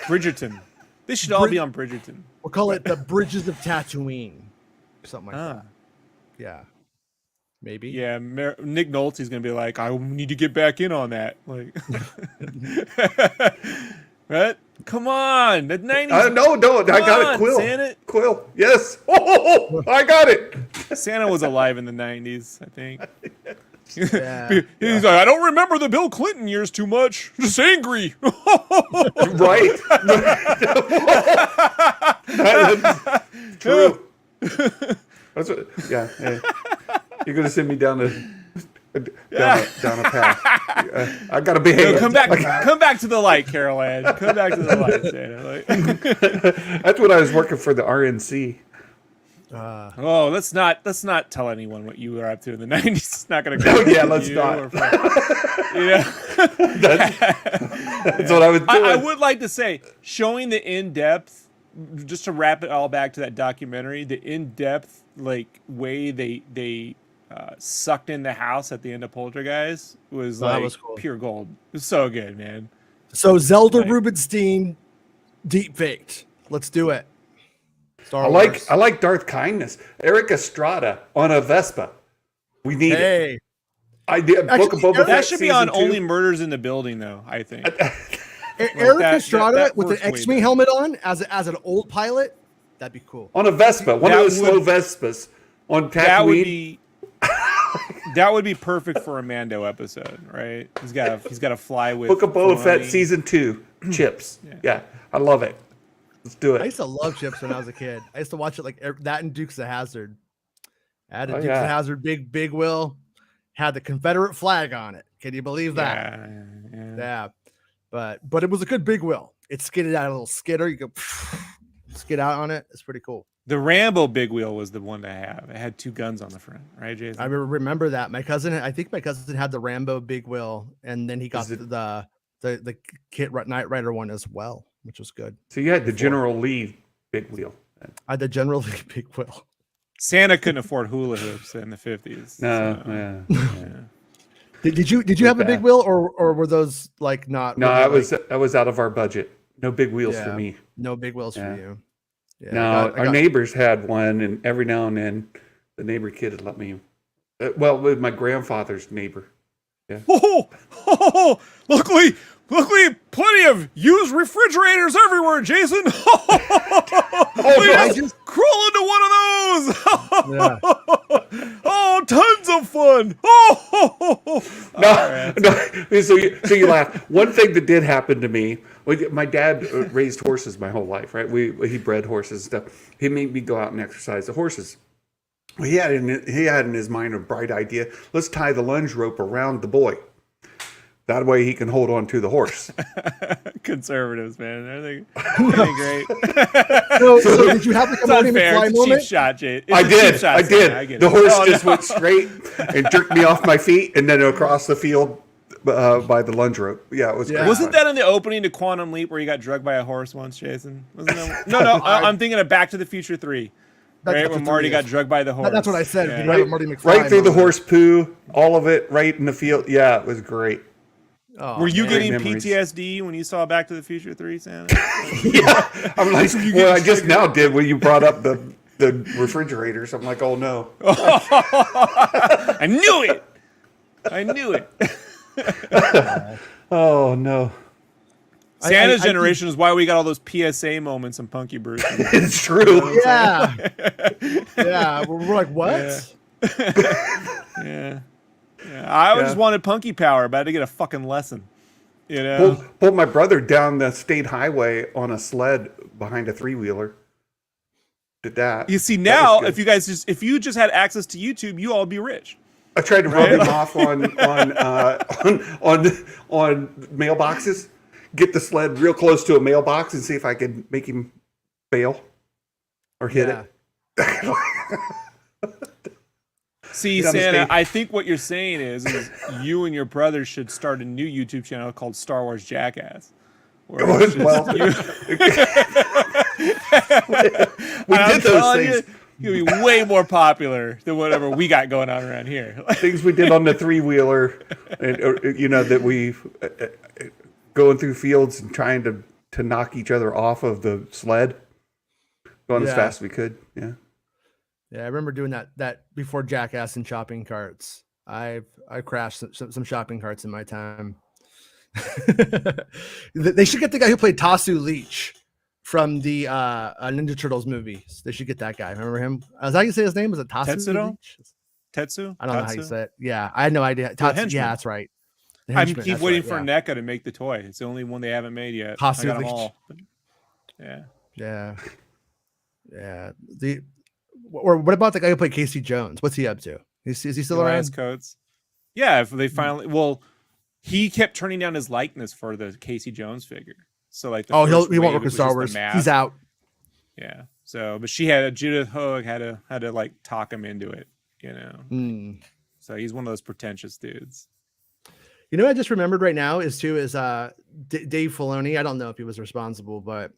Bridgerton. They should all be on Bridgerton.
We'll call it the Bridges of Tatooine. Something like that. Yeah. Maybe.
Yeah, Nick Nolte's going to be like, I need to get back in on that. Like, right? Come on. The 90s.
No, I got it. Quill.
Santa.
Quill. Yes. Oh, I got it.
Santa was alive in the 90s, I think.
Yeah.
He's like, I don't remember the Bill Clinton years too much. Just angry.
Right. True. That's what, yeah. You're gonna send me down a path. I gotta behave.
Come back to the light, Carol Ann. Come back to the light, Santa.
That's when I was working for the RNC.
Let's not tell anyone what you were up to in the 90s. It's not going to go.
Let's not. That's what I was doing.
I would like to say, showing the in-depth, just to wrap it all back to that documentary, the in-depth way they sucked in the house at the end of Poltergeist was
that was cool.
Pure gold. It was so good, man.
So Zelda Rubinstein deep faked. Let's do it.
I like Darth Kindness. Eric Estrada on a Vespa. We need it. I did. Book of Boba Fett
that should be on
2.
Only Murders in the Building, though. I think
Eric Estrada with an X-Wing helmet on as an old pilot. That'd be cool.
On a Vespa, one of those slow Vespas on Tatooine.
That would be perfect for a Mando episode, right? He's got to fly with
Book of Boba Fett season 2. Chips. Yeah, I love it. Let's do it.
I used to love Chips when I was a kid. I used to watch it like that and Dukes of Hazzard. I had a Dukes of Hazzard Big Will. Had the Confederate flag on it. Can you believe that? Yeah. But it was a good Big Will. It skidded out a little skidder. You go skid out on it. It's pretty cool.
The Rambo Big Wheel was the one to have. It had 2 guns on the front, right, Jason?
I remember that. I think my cousin had the Rambo Big Wheel, and then he got the Kit Knight Rider one as well, which was good.
So you had the General Lee Big Wheel.
I had the General Lee Big Wheel.
Santa couldn't afford hula hoops in the 50s.
No,
so.
Yeah.
Did you have a big wheel or were those like not?
No, I was out of our budget. No big wheels for me.
No big wheels for you. Yeah,
no, our neighbors had one, and every now and then the neighbor kid would let me. With my grandfather's neighbor. Yeah.
Luckily, plenty of used refrigerators everywhere, Jason. I just crawl into one of those. Oh, tons of fun.
No. So you laugh. One thing that did happen to me My dad raised horses my whole life, right? He bred horses and stuff. He made me go out and exercise the horses. He had in his mind a bright idea. Let's tie the lunge rope around the boy. That way he can hold on to the horse.
Conservatives, man. They're great.
So did you have like a Marty McFly moment?
Cheap shot, Jay.
I did. The horse just went straight and jerked me off my feet and then across the field by the lunge rope. Yeah, it was great.
Wasn't that in the opening to Quantum Leap where you got drugged by a horse once, Jason? Wasn't that? No. I'm thinking of Back to the Future 3. Right when Marty got drugged by the horse.
That's what I said.
Yeah. Right through the horse poo, all of it right in the field. Yeah, it was great.
Were you getting PTSD when you saw Back to the Future 3, Santa?
Yeah. I'm like, well, I just now did when you brought up the refrigerators. I'm like, oh no.
I knew it.
Oh no.
Santa's generation is why we got all those PSA moments in Punky Brewster.
It's true.
Yeah. Yeah. We're like, what?
Yeah. I just wanted Punky power, but I had to get a fucking lesson. You know?
Pulled my brother down the state highway on a sled behind a 3-wheeler. Did that.
You see, now, if you just had access to YouTube, you all be rich.
I tried to rub him off on mailboxes. Get the sled real close to a mailbox and see if I could make him fail or hit it.
See, Santa, I think what you're saying is you and your brother should start a new YouTube channel called Star Wars Jackass.
We did those things.
You'll be way more popular than whatever we got going on around here.
Things we did on the 3-wheeler, that we going through fields and trying to knock each other off of the sled, going as fast as we could. Yeah.
Yeah, I remember doing that before Jackass and shopping carts. I crashed some shopping carts in my time. They should get the guy who played Tasu Leech from the Ninja Turtles movies. They should get that guy. Remember him? Is that how you say his name? Was it Tasu Leech?
Tetsu?
I don't know how you say it. Yeah, I had no idea. Tatsu, yeah, that's right.
I keep waiting for NECA to make the toy. It's the only one they haven't made yet.
Tasu
I got them
Leech.
all.
Yeah. Or what about the guy who played Casey Jones? What's he up to? Is he still around?
Codes. Yeah, if they finally he kept turning down his likeness for the Casey Jones figure. So like
he won't work with Star Wars. He's out.
Yeah. So but Judith Hoag had to like talk him into it, you know. So he's one of those pretentious dudes.
You know what I just remembered right now is Dave Filoni. I don't know if he was responsible, but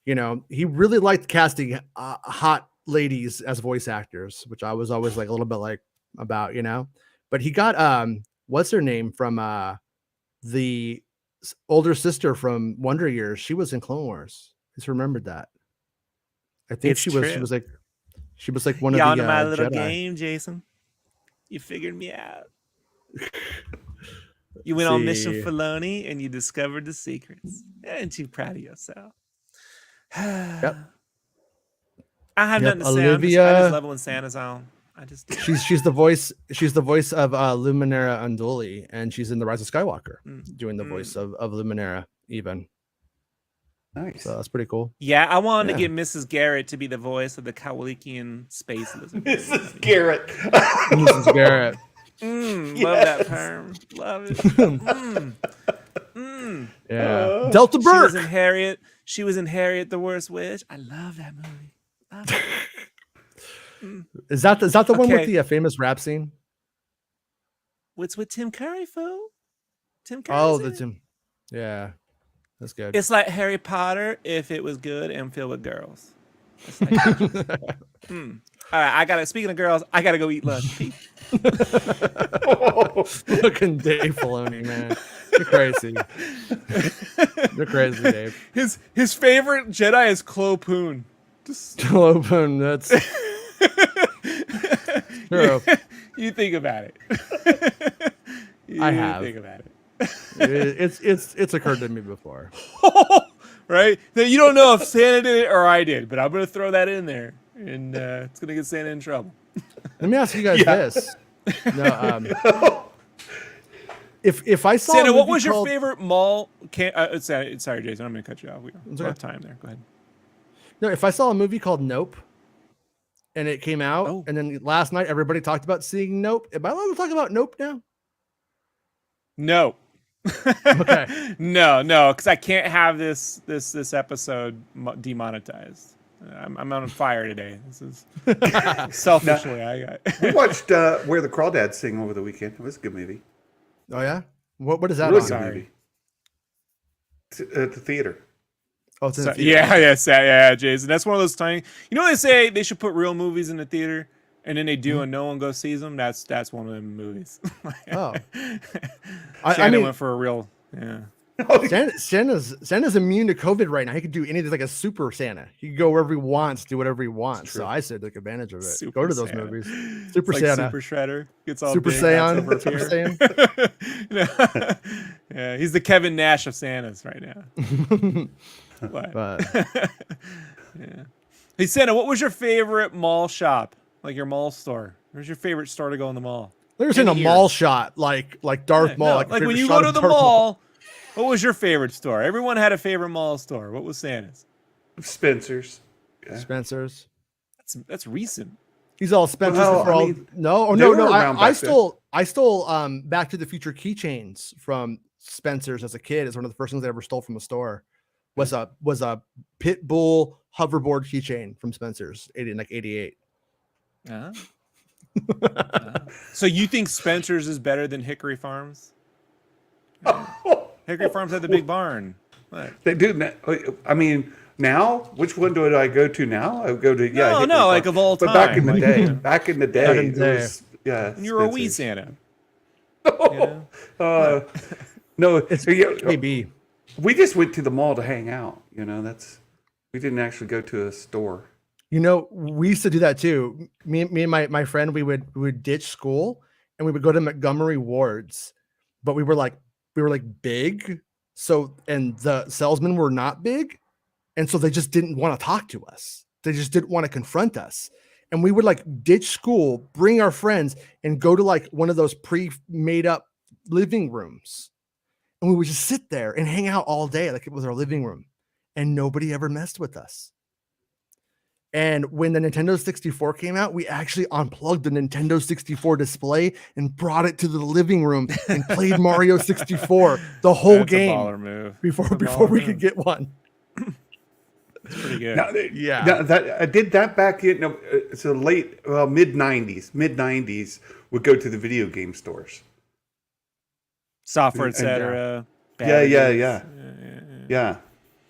he really liked casting hot ladies as voice actors, which I was always like a little bit like about, but he got what's her name from the older sister from Wonder Years. She was in Clone Wars. Just remembered that. I think she was like one of the
on my little
Jedi.
game, Jason. You figured me out. You went on Mission Filoni and you discovered the secrets. Aren't you proud of yourself?
Yep.
I have nothing to say.
Olivia,
I just leveling Santa's on.
She's the voice. She's the voice of Luminara Unduli, and she's in The Rise of Skywalker, doing the voice of Luminara. Even
nice.
So that's pretty cool.
Yeah, I wanted to get Mrs. Garrett to be the voice of the Kowalikian space lizard.
Mrs. Garrett.
Mrs. Garrett.
Love that term. Love it.
Yeah. Delta Burke.
She was in Harriet the Worst Witch. I love that movie. Love it.
Is that the one with the famous rap scene?
What's with Tim Curry, fool? Tim Curry.
Oh, the Tim. Yeah, that's good.
It's like Harry Potter if it was good and filled with girls. Like, all right, speaking of girls, I gotta go eat lunch.
Looking Dave Filoni, man. You're crazy. You're crazy, Dave.
His favorite Jedi is Clo Poon.
Clo Poon, that's true.
You think about it.
I have.
Think about it.
It's occurred to me before.
Right? You don't know if Santa did it or I did, but I'm going to throw that in there, and it's going to get Santa in trouble.
Let me ask you guys this. No, if I saw
Santa, what was your favorite mall sorry, Jason. I'm going to cut you off. We don't have time there. Go ahead.
No, if I saw a movie called Nope, and it came out, and then last night everybody talked about seeing Nope. Am I allowed to talk about Nope now?
No.
Okay.
No, because I can't have this episode demonetized. I'm on fire today. This is selfishly.
We watched Where the Crawdads Sing over the weekend. It was a good movie.
Oh yeah, what is that?
Really good movie. At the theater.
Oh, it's in the theater.
Yeah, Jason. That's one of those times. You know, they say they should put real movies in the theater, and then they do, and no one goes sees them. That's one of them movies.
Oh,
I mean, went for a real. Yeah.
Santa's immune to COVID right now. He could do anything, like a super Santa. He can go wherever he wants, do whatever he wants. So I said take advantage of it. Go to those movies. Super Santa,
Super Shredder gets all
Super
big,
Saiyan. Super
Saiyan. Yeah, he's the Kevin Nash of Santas right now. But yeah. Hey Santa, what was your favorite mall shop? Like your mall store? Where's your favorite store to go in the mall?
There's in a mall shot, like Darth Maul.
Like when you go to the mall. What was your favorite store? Everyone had a favorite mall store. What was Santa's?
Spencer's.
Yeah. Spencer's.
That's recent.
He's all Spencer's.
Well,
no. I stole Back to the Future keychains from Spencer's as a kid. It's one of the first things I ever stole from a store. Was a pit bull hoverboard keychain from Spencer's in like 88.
So you think Spencer's is better than Hickory Farms? Hickory Farms had the big barn. What?
They do. I mean, now, which one do I go to now? I go to
no, like of all time.
But back in the day, it was,
you were a wee Santa.
No,
it's maybe.
We just went to the mall to hang out. We didn't actually go to a store.
We used to do that too. Me and my friend, we would ditch school and we would go to Montgomery Ward's, but we were like big. So, and the salesmen were not big. And so they just didn't want to talk to us. They just didn't want to confront us. And we would like ditch school, bring our friends and go to like one of those pre-made up living rooms. And we would just sit there and hang out all day. Like it was our living room and nobody ever messed with us. And when the Nintendo 64 came out, we actually unplugged the Nintendo 64 display and brought it to the living room and played Mario 64 the whole game before we could get one.
It's pretty good.
I did that back in mid 90s. Mid 90s would go to the video game stores.
Software, etc.
Yeah.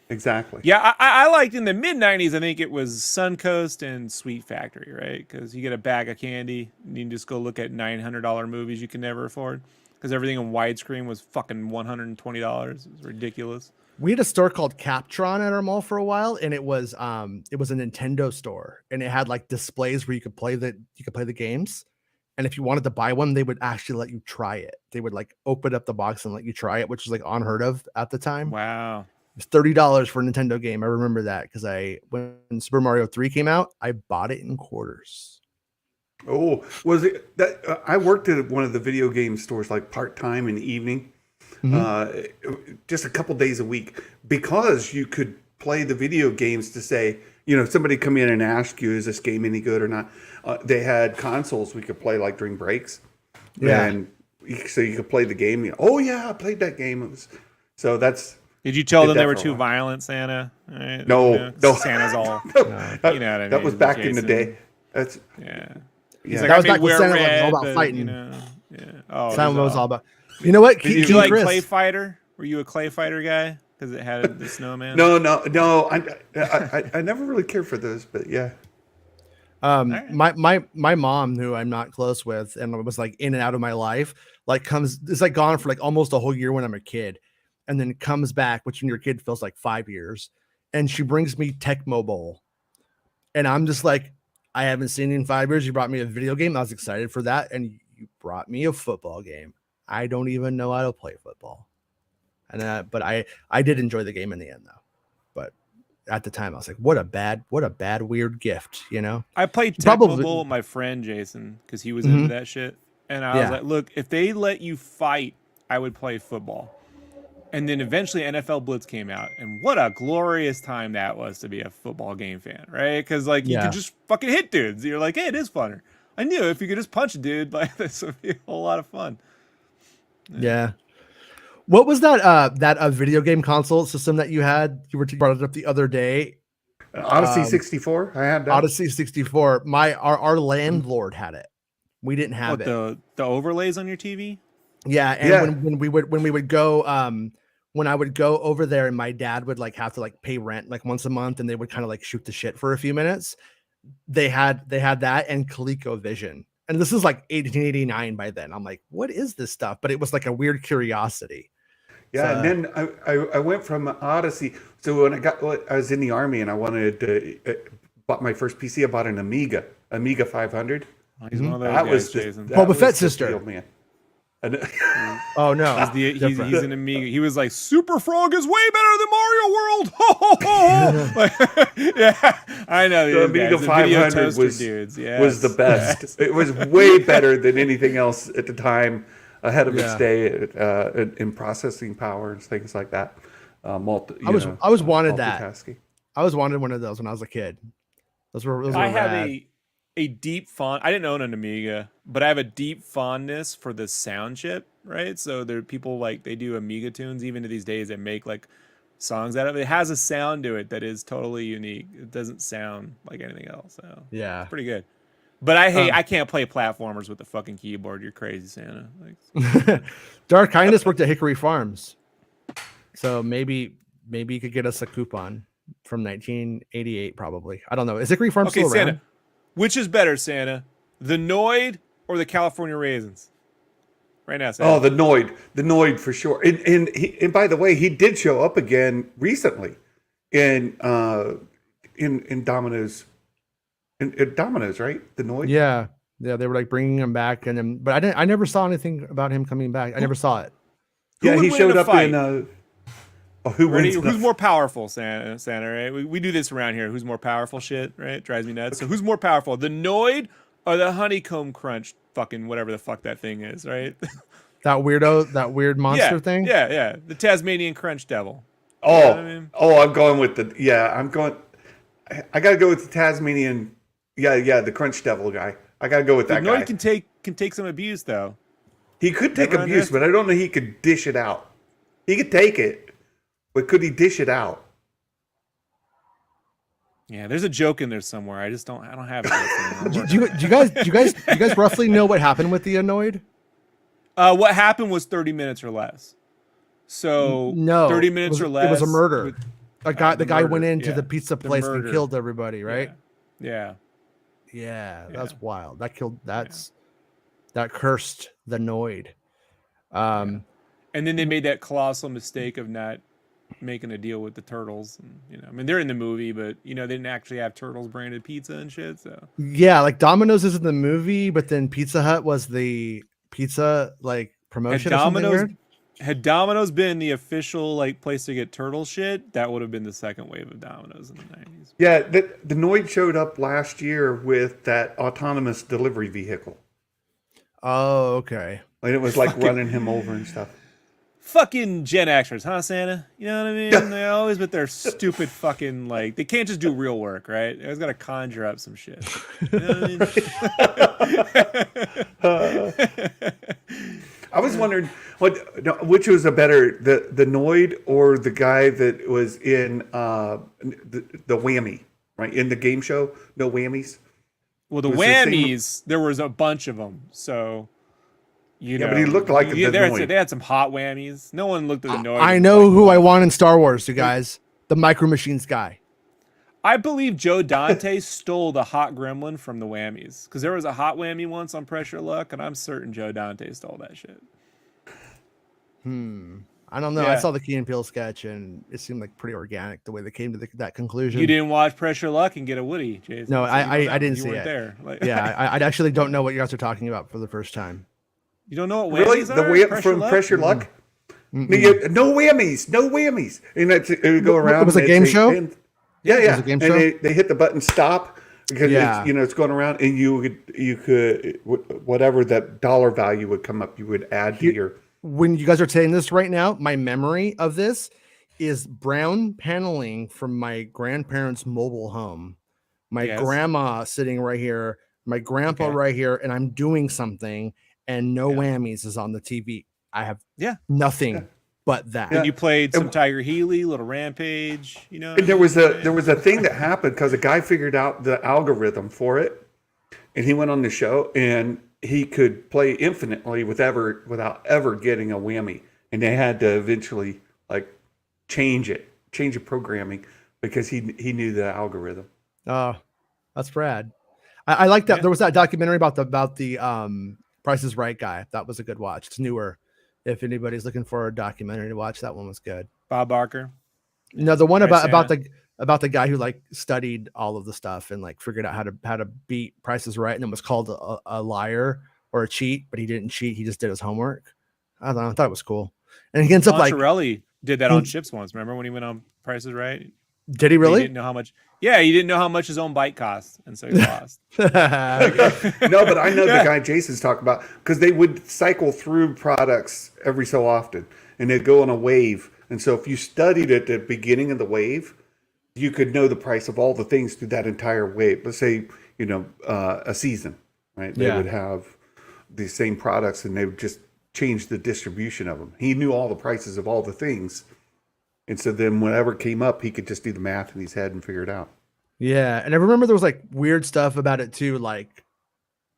Exactly.
Yeah, I liked in the mid 90s. I think it was Suncoast and Sweet Factory, right? Because you get a bag of candy and you can just go look at $900 movies you can never afford. Because everything in widescreen was fucking $120. It was ridiculous.
We had a store called Captron at our mall for a while, and it was a Nintendo store, and it had like displays where you could play the games. And if you wanted to buy one, they would actually let you try it. They would like open up the box and let you try it, which was like unheard of at the time.
Wow.
It was $30 for a Nintendo game. I remember that because when Super Mario 3 came out, I bought it in quarters.
Oh, was it that I worked at one of the video game stores like part-time in the evening, just a couple days a week, because you could play the video games to say, somebody come in and ask you, is this game any good or not? They had consoles we could play like during breaks.
Yeah.
And so you could play the game. Oh yeah, I played that game.
Did you tell them they were too violent, Santa? Right?
No.
Santa's all.
No.
You know what I mean?
That was back in the
Jason.
day.
He's
like, that was back when Santa was all about fighting.
Oh,
Santa was all about. You know what?
Did you like Clay Fighter? Were you a Clay Fighter guy? Because it had the snowman.
No. I never really cared for those, but yeah.
My mom, who I'm not close with, and was like in and out of my life, is like gone for like almost a whole year when I'm a kid. And then comes back, which when you're a kid feels like 5 years. And she brings me Tecmo Bowl. And I'm just like, I haven't seen you in 5 years. You brought me a video game. I was excited for that. And you brought me a football game. I don't even know how to play football. But I did enjoy the game in the end, though. But at the time, I was like, what a bad, weird gift,
I played Tecmo Bowl with my friend, Jason, because he was into that shit. And I was like, look, if they let you fight, I would play football. And then eventually NFL Blitz came out, and what a glorious time that was to be a football game fan, right? Because like you could just fucking hit dudes. You're like, hey, it is funner. I knew if you could just punch a dude, like this would be a whole lot of fun.
Yeah. What was that video game console system that you had? You brought it up the other day.
Odyssey 64. I had that.
Odyssey 64. Our landlord had it. We didn't have it.
The overlays on your TV.
Yeah, and when we would go, when I would go over there, and my dad would like have to like pay rent like once a month, and they would kind of like shoot the shit for a few minutes. They had that and ColecoVision, and this is like 1889 by then. I'm like, what is this stuff? But it was like a weird curiosity.
Yeah, so, and then I went from Odyssey. So when I was in the Army and I wanted to bought my first PC, I bought an Amiga 500.
He's one of those
that was
Boba Fett's sister.
Deal, man.
Oh no,
he's an Amiga. He was like, Super Frog is way better than Mario World. Ho, ho, ho. Yeah, I know.
The Amiga 500 was the best. It was way better than anything else at the time, ahead of its day in processing power and things like that.
I was wanted that. I was wanted one of those when I was a kid. Those were
I have a deep I didn't own an Amiga, but I have a deep fondness for the sound chip, right? So there are people like they do Amiga tunes even to these days that make like songs out of it. It has a sound to it that is totally unique. It doesn't sound like anything else. So
yeah,
it's pretty good. But I can't play platformers with the fucking keyboard. You're crazy, Santa.
Like, Dark Kindness worked at Hickory Farms, so maybe you could get us a coupon from 1988, probably. I don't know. Is Hickory Farms still around?
Santa, which is better, Santa? The Noid or the California Raisins? Right now, Santa.
Oh, the Noid for sure. And by the way, he did show up again recently in Domino's. In Domino's, right? The Noid.
Yeah, they were like bringing him back, and then, but I never saw anything about him coming back. I never saw it.
Yeah, he showed up in.
Who's more powerful, Santa? Right? We do this around here. Who's more powerful? Shit, right? Drives me nuts. So who's more powerful, the Noid or the Honeycomb Crunch? Fucking whatever the fuck that thing is, right?
That weird monster thing.
Yeah, the Tasmanian Crunch Devil.
Oh, you know what I mean? I'm going with I gotta go with the Tasmanian. Yeah, the Crunch Devil guy. I gotta go with that guy.
Noid can take some abuse though.
He could take abuse, but I don't know he could dish it out. He could take it, but could he dish it out?
Yeah, there's a joke in there somewhere. I don't have it.
do you guys roughly know what happened with the Noid?
What happened was 30 minutes or less. So
no,
30 minutes or less.
It was a murder. The guy went into the pizza place and killed everybody, right?
Yeah.
That's wild. That cursed the Noid.
And then they made that colossal mistake of not making a deal with the turtles. And, I mean, they're in the movie, but they didn't actually have turtles branded pizza and shit. So
yeah, like Domino's is in the movie, but then Pizza Hut was the pizza like promotion.
Had Domino's been the official like place to get turtle shit, that would have been the second wave of Domino's in the 90s.
Yeah, the Noid showed up last year with that autonomous delivery vehicle.
Oh, okay.
And it was like running him over and stuff.
Fucking Gen Xers, huh, Santa? You know what I mean? They always with their stupid fucking like they can't just do real work, right? They always got to conjure up some shit. You know what I mean?
I was wondering which was a better, the Noid or the guy that was in the Whammy, right? In the game show, No Whammies.
Well, the Whammies, there was a bunch of them, so.
But he looked like the Noid.
They had some hot whammies. No one looked at the Noid.
I know who I want in Star Wars, you guys. The Micro Machines guy.
I believe Joe Dante stole the hot gremlin from the whammies. Because there was a hot whammy once on Pressure Luck, and I'm certain Joe Dante stole that shit.
I don't know. Yeah. I saw the Key and Peele sketch, and it seemed like pretty organic the way they came to that conclusion.
You didn't watch Pressure Luck and get a Woody, Jason.
No, I didn't see it.
There.
I actually don't know what you guys are talking about for the first time.
You don't know what whammies are?
Pressure Luck? No whammies. And it would go around.
It was a game show?
Yeah. It was a game show? And they hit the button stop because it's going around, and you could whatever that dollar value would come up, you would add to your
when you guys are saying this right now, my memory of this is brown paneling from my grandparents' mobile home. My grandma sitting right here, my grandpa right here, and I'm doing something, and No Whammies is on the TV. I have nothing but that.
And you played some Tiger Healy, Little Rampage, you know.
And there was a thing that happened because a guy figured out the algorithm for it, and he went on the show and he could play infinitely without ever getting a whammy. And they had to eventually like change the programming because he knew the algorithm.
Oh, that's rad. I like that. There was that documentary about the Price is Right guy. That was a good watch. It's newer. If anybody's looking for a documentary to watch, that one was good.
Bob Barker.
No, the one about the guy who like studied all of the stuff and like figured out how to beat Price is Right, and it was called a liar or a cheat, but he didn't cheat. He just did his homework. I don't know. I thought it was cool. And he ends up like
Monterelli did that on Chips once. Remember when he went on Price is Right?
Did he really?
He didn't know how much. Yeah, he didn't know how much his own bike cost, and so he lost.
No, but I know the guy Jason's talking about because they would cycle through products every so often, and they'd go on a wave. And so if you studied at the beginning of the wave, you could know the price of all the things through that entire wave. Let's say, a season, right? They would have the same products, and they would just change the distribution of them. He knew all the prices of all the things. And so then whenever it came up, he could just do the math in his head and figure it out.
Yeah. And I remember there was like weird stuff about it too. Like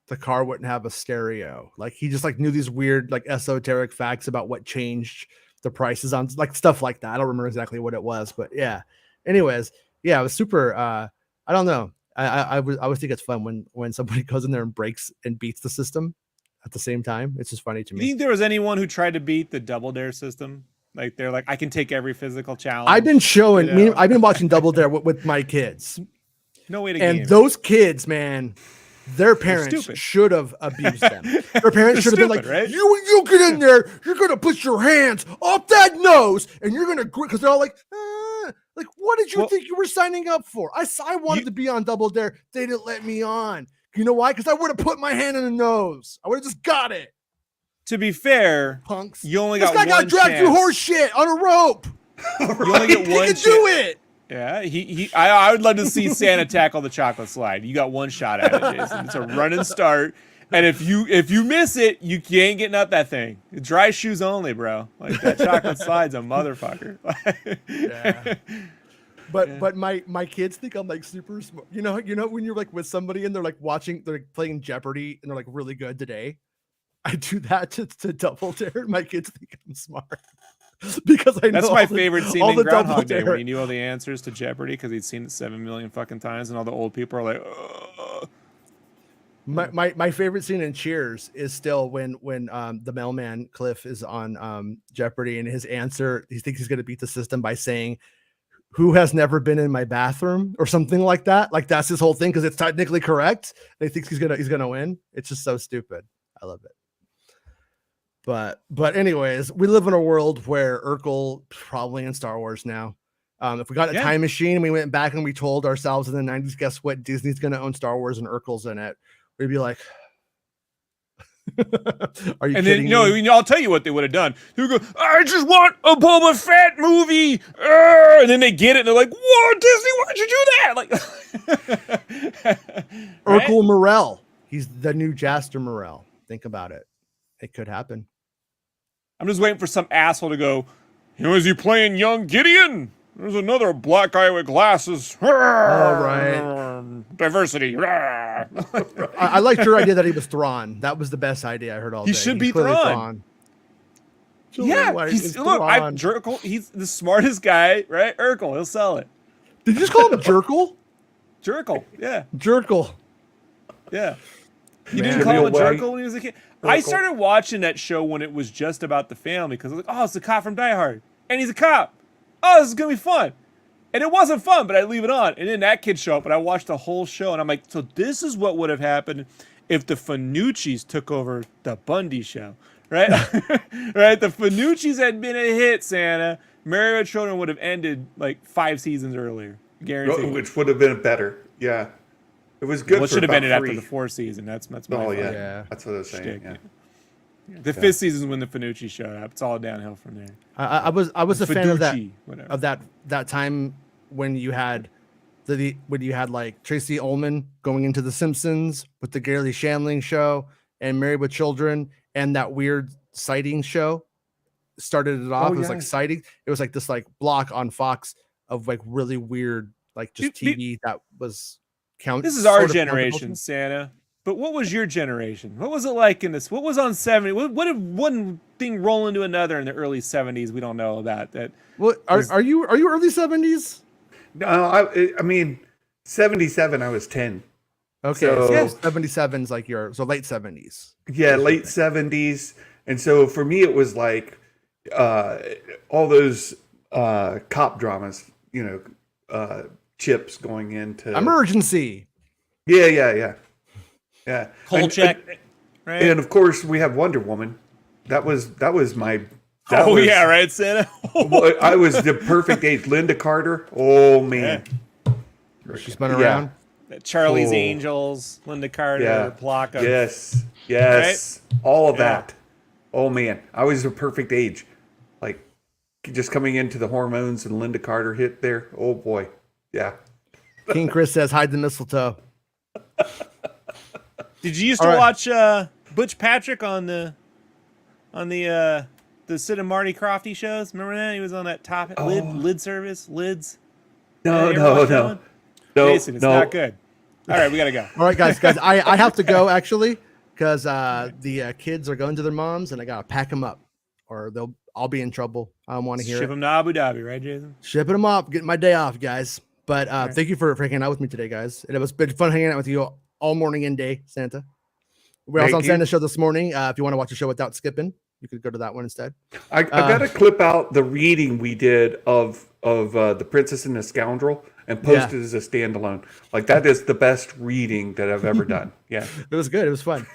the car wouldn't have a stereo. Like he just like knew these weird, like esoteric facts about what changed the prices on like stuff like that. I don't remember exactly what it was, but yeah. Anyways, yeah, it was super. I don't know. I always think it's fun when somebody goes in there and breaks and beats the system at the same time. It's just funny to me.
Do you think there was anyone who tried to beat the Double Dare system? Like they're like, I can take every physical challenge.
I've been I've been watching Double Dare with my kids.
No way to
game.
And
those kids, man, their parents should have abused them. Their parents should have been like, right? You get in there, you're gonna put your hands up that nose, and you're gonna because they're all like, what did you think you were signing up for? I wanted to be on Double Dare. They didn't let me on. You know why? Because I would have put my hand in the nose. I would have just got it.
To be fair,
punks,
you only got
this guy got dragged through horse shit on a rope.
You only get one.
He can do it.
Yeah, I would love to see Santa tackle the chocolate slide. You got one shot at it, Jason. It's a run and start, and if you miss it, you ain't getting up that thing. Dry shoes only, bro. Like that chocolate slide's a motherfucker.
Yeah. But my kids think I'm like super smart. You know when you're like with somebody and they're like playing Jeopardy and they're like really good today. I do that to Double Dare. My kids think I'm smart because I know
that's my favorite scene in Groundhog Day when he knew all the answers to Jeopardy because he'd seen it 7 million fucking times, and all the old people are like, ugh.
My favorite scene in Cheers is still when the mailman Cliff is on Jeopardy, and his answer, he thinks he's going to beat the system by saying, "Who has never been in my bathroom?" or something like that. Like that's his whole thing because it's technically correct. And he thinks he's gonna win. It's just so stupid. I love it. But anyways, we live in a world where Urkel probably in Star Wars now. If we got a time machine and we went back and we told ourselves in the 90s, guess what? Disney's going to own Star Wars and Urkel's in it. We'd be like, are you kidding me?
I'll tell you what they would have done. They would go, I just want a Boba Fett movie. And then they get it and they're like, whoa, Disney, why'd you do that? Like
Urkel Morel. He's the new Jaster Morel. Think about it. It could happen.
I'm just waiting for some asshole to go, is he playing young Gideon? There's another black guy with glasses.
All right.
Diversity.
I liked your idea that he was Thrawn. That was the best idea I heard all day.
He should be Thrawn. Yeah. Urkel, he's the smartest guy, right? Urkel, he'll sell it.
Did you just call him Jerkel?
Jerkel, yeah.
Jerkel.
Yeah. You didn't call him a Jerkel when he was a kid? Urkel. I started watching that show when it was just about the family because I was like, oh, it's the cop from Die Hard. And he's a cop. Oh, this is going to be fun. And it wasn't fun, but I'd leave it on. And then that kid showed up, and I watched the whole show. And I'm like, so this is what would have happened if the Finucci's took over the Bundy show, right? Right? The Finucci's had been a hit, Santa. Married with Children would have ended like 5 seasons earlier. Guaranteed.
Which would have been better. Yeah. It was good.
Well, it should have ended after the 4th season. That's my
yeah. That's what I was saying. Yeah.
The fifth season is when the Finucci showed up. It's all downhill from there.
I was a fan of that
whatever.
that time when you had like Tracy Ullman going into The Simpsons with the Gary Shandling show and Married with Children and that weird sighting show started it off. It was like sighting. It was like this like block on Fox of like really weird like just TV that was count.
This is our generation, Santa. But what was your generation? What was it like in this? What was on 70? What did one thing roll into another in the early 70s we don't know about? That
what are you early 70s?
No, I mean 77 I was 10.
Okay, so 77's like so late 70s.
Yeah, late 70s. And so for me it was like all those cop dramas, Chips going into
Emergency.
Yeah.
Kolchak, right?
And of course we have Wonder Woman. That was my.
Yeah, right, Santa.
I was the perfect age. Linda Carter. Oh man,
she's been around.
Charlie's Angels, Linda Carter, Plaka.
Yes, right? All of that. Oh man, I was the perfect age. Like just coming into the hormones and Linda Carter hit there. Oh boy, yeah.
King Chris says hide the mistletoe.
Did you used to watch Butch Patrick on the Sid and Marty Crofty shows? Remember that? He was on that lid service, Lids.
No.
Jason, it's not good. All right, we gotta go.
All right, guys, I have to go actually because the kids are going to their moms and I gotta pack them up or I'll be in trouble. I don't want to hear
Ship them to Abu Dhabi, right, Jason?
Shipping them off, getting my day off, guys. But thank you for hanging out with me today, guys. And it was been fun hanging out with you all morning and day, Santa. We're also on Santa's show this morning. If you want to watch a show without skipping, you could go to that one instead.
I got to clip out the reading we did of The Princess and the Scoundrel and post it as a standalone. Like that is the best reading that I've ever done. Yeah,
it was good. It was fun.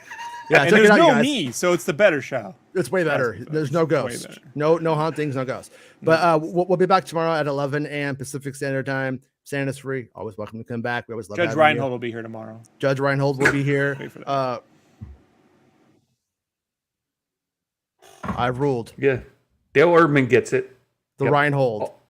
Yeah,
and there's no me, so it's the better show.
It's way better. There's no ghosts, no hauntings, no ghosts. But we'll be back tomorrow at 11 a.m. Pacific Standard Time. Santa's free. Always welcome to come back. We always love
Judge Reinhold will be here tomorrow.
Judge Reinhold will be here.
Wait for that.
I've ruled.
Yeah. Dale Erdman gets it.
The Reinhold.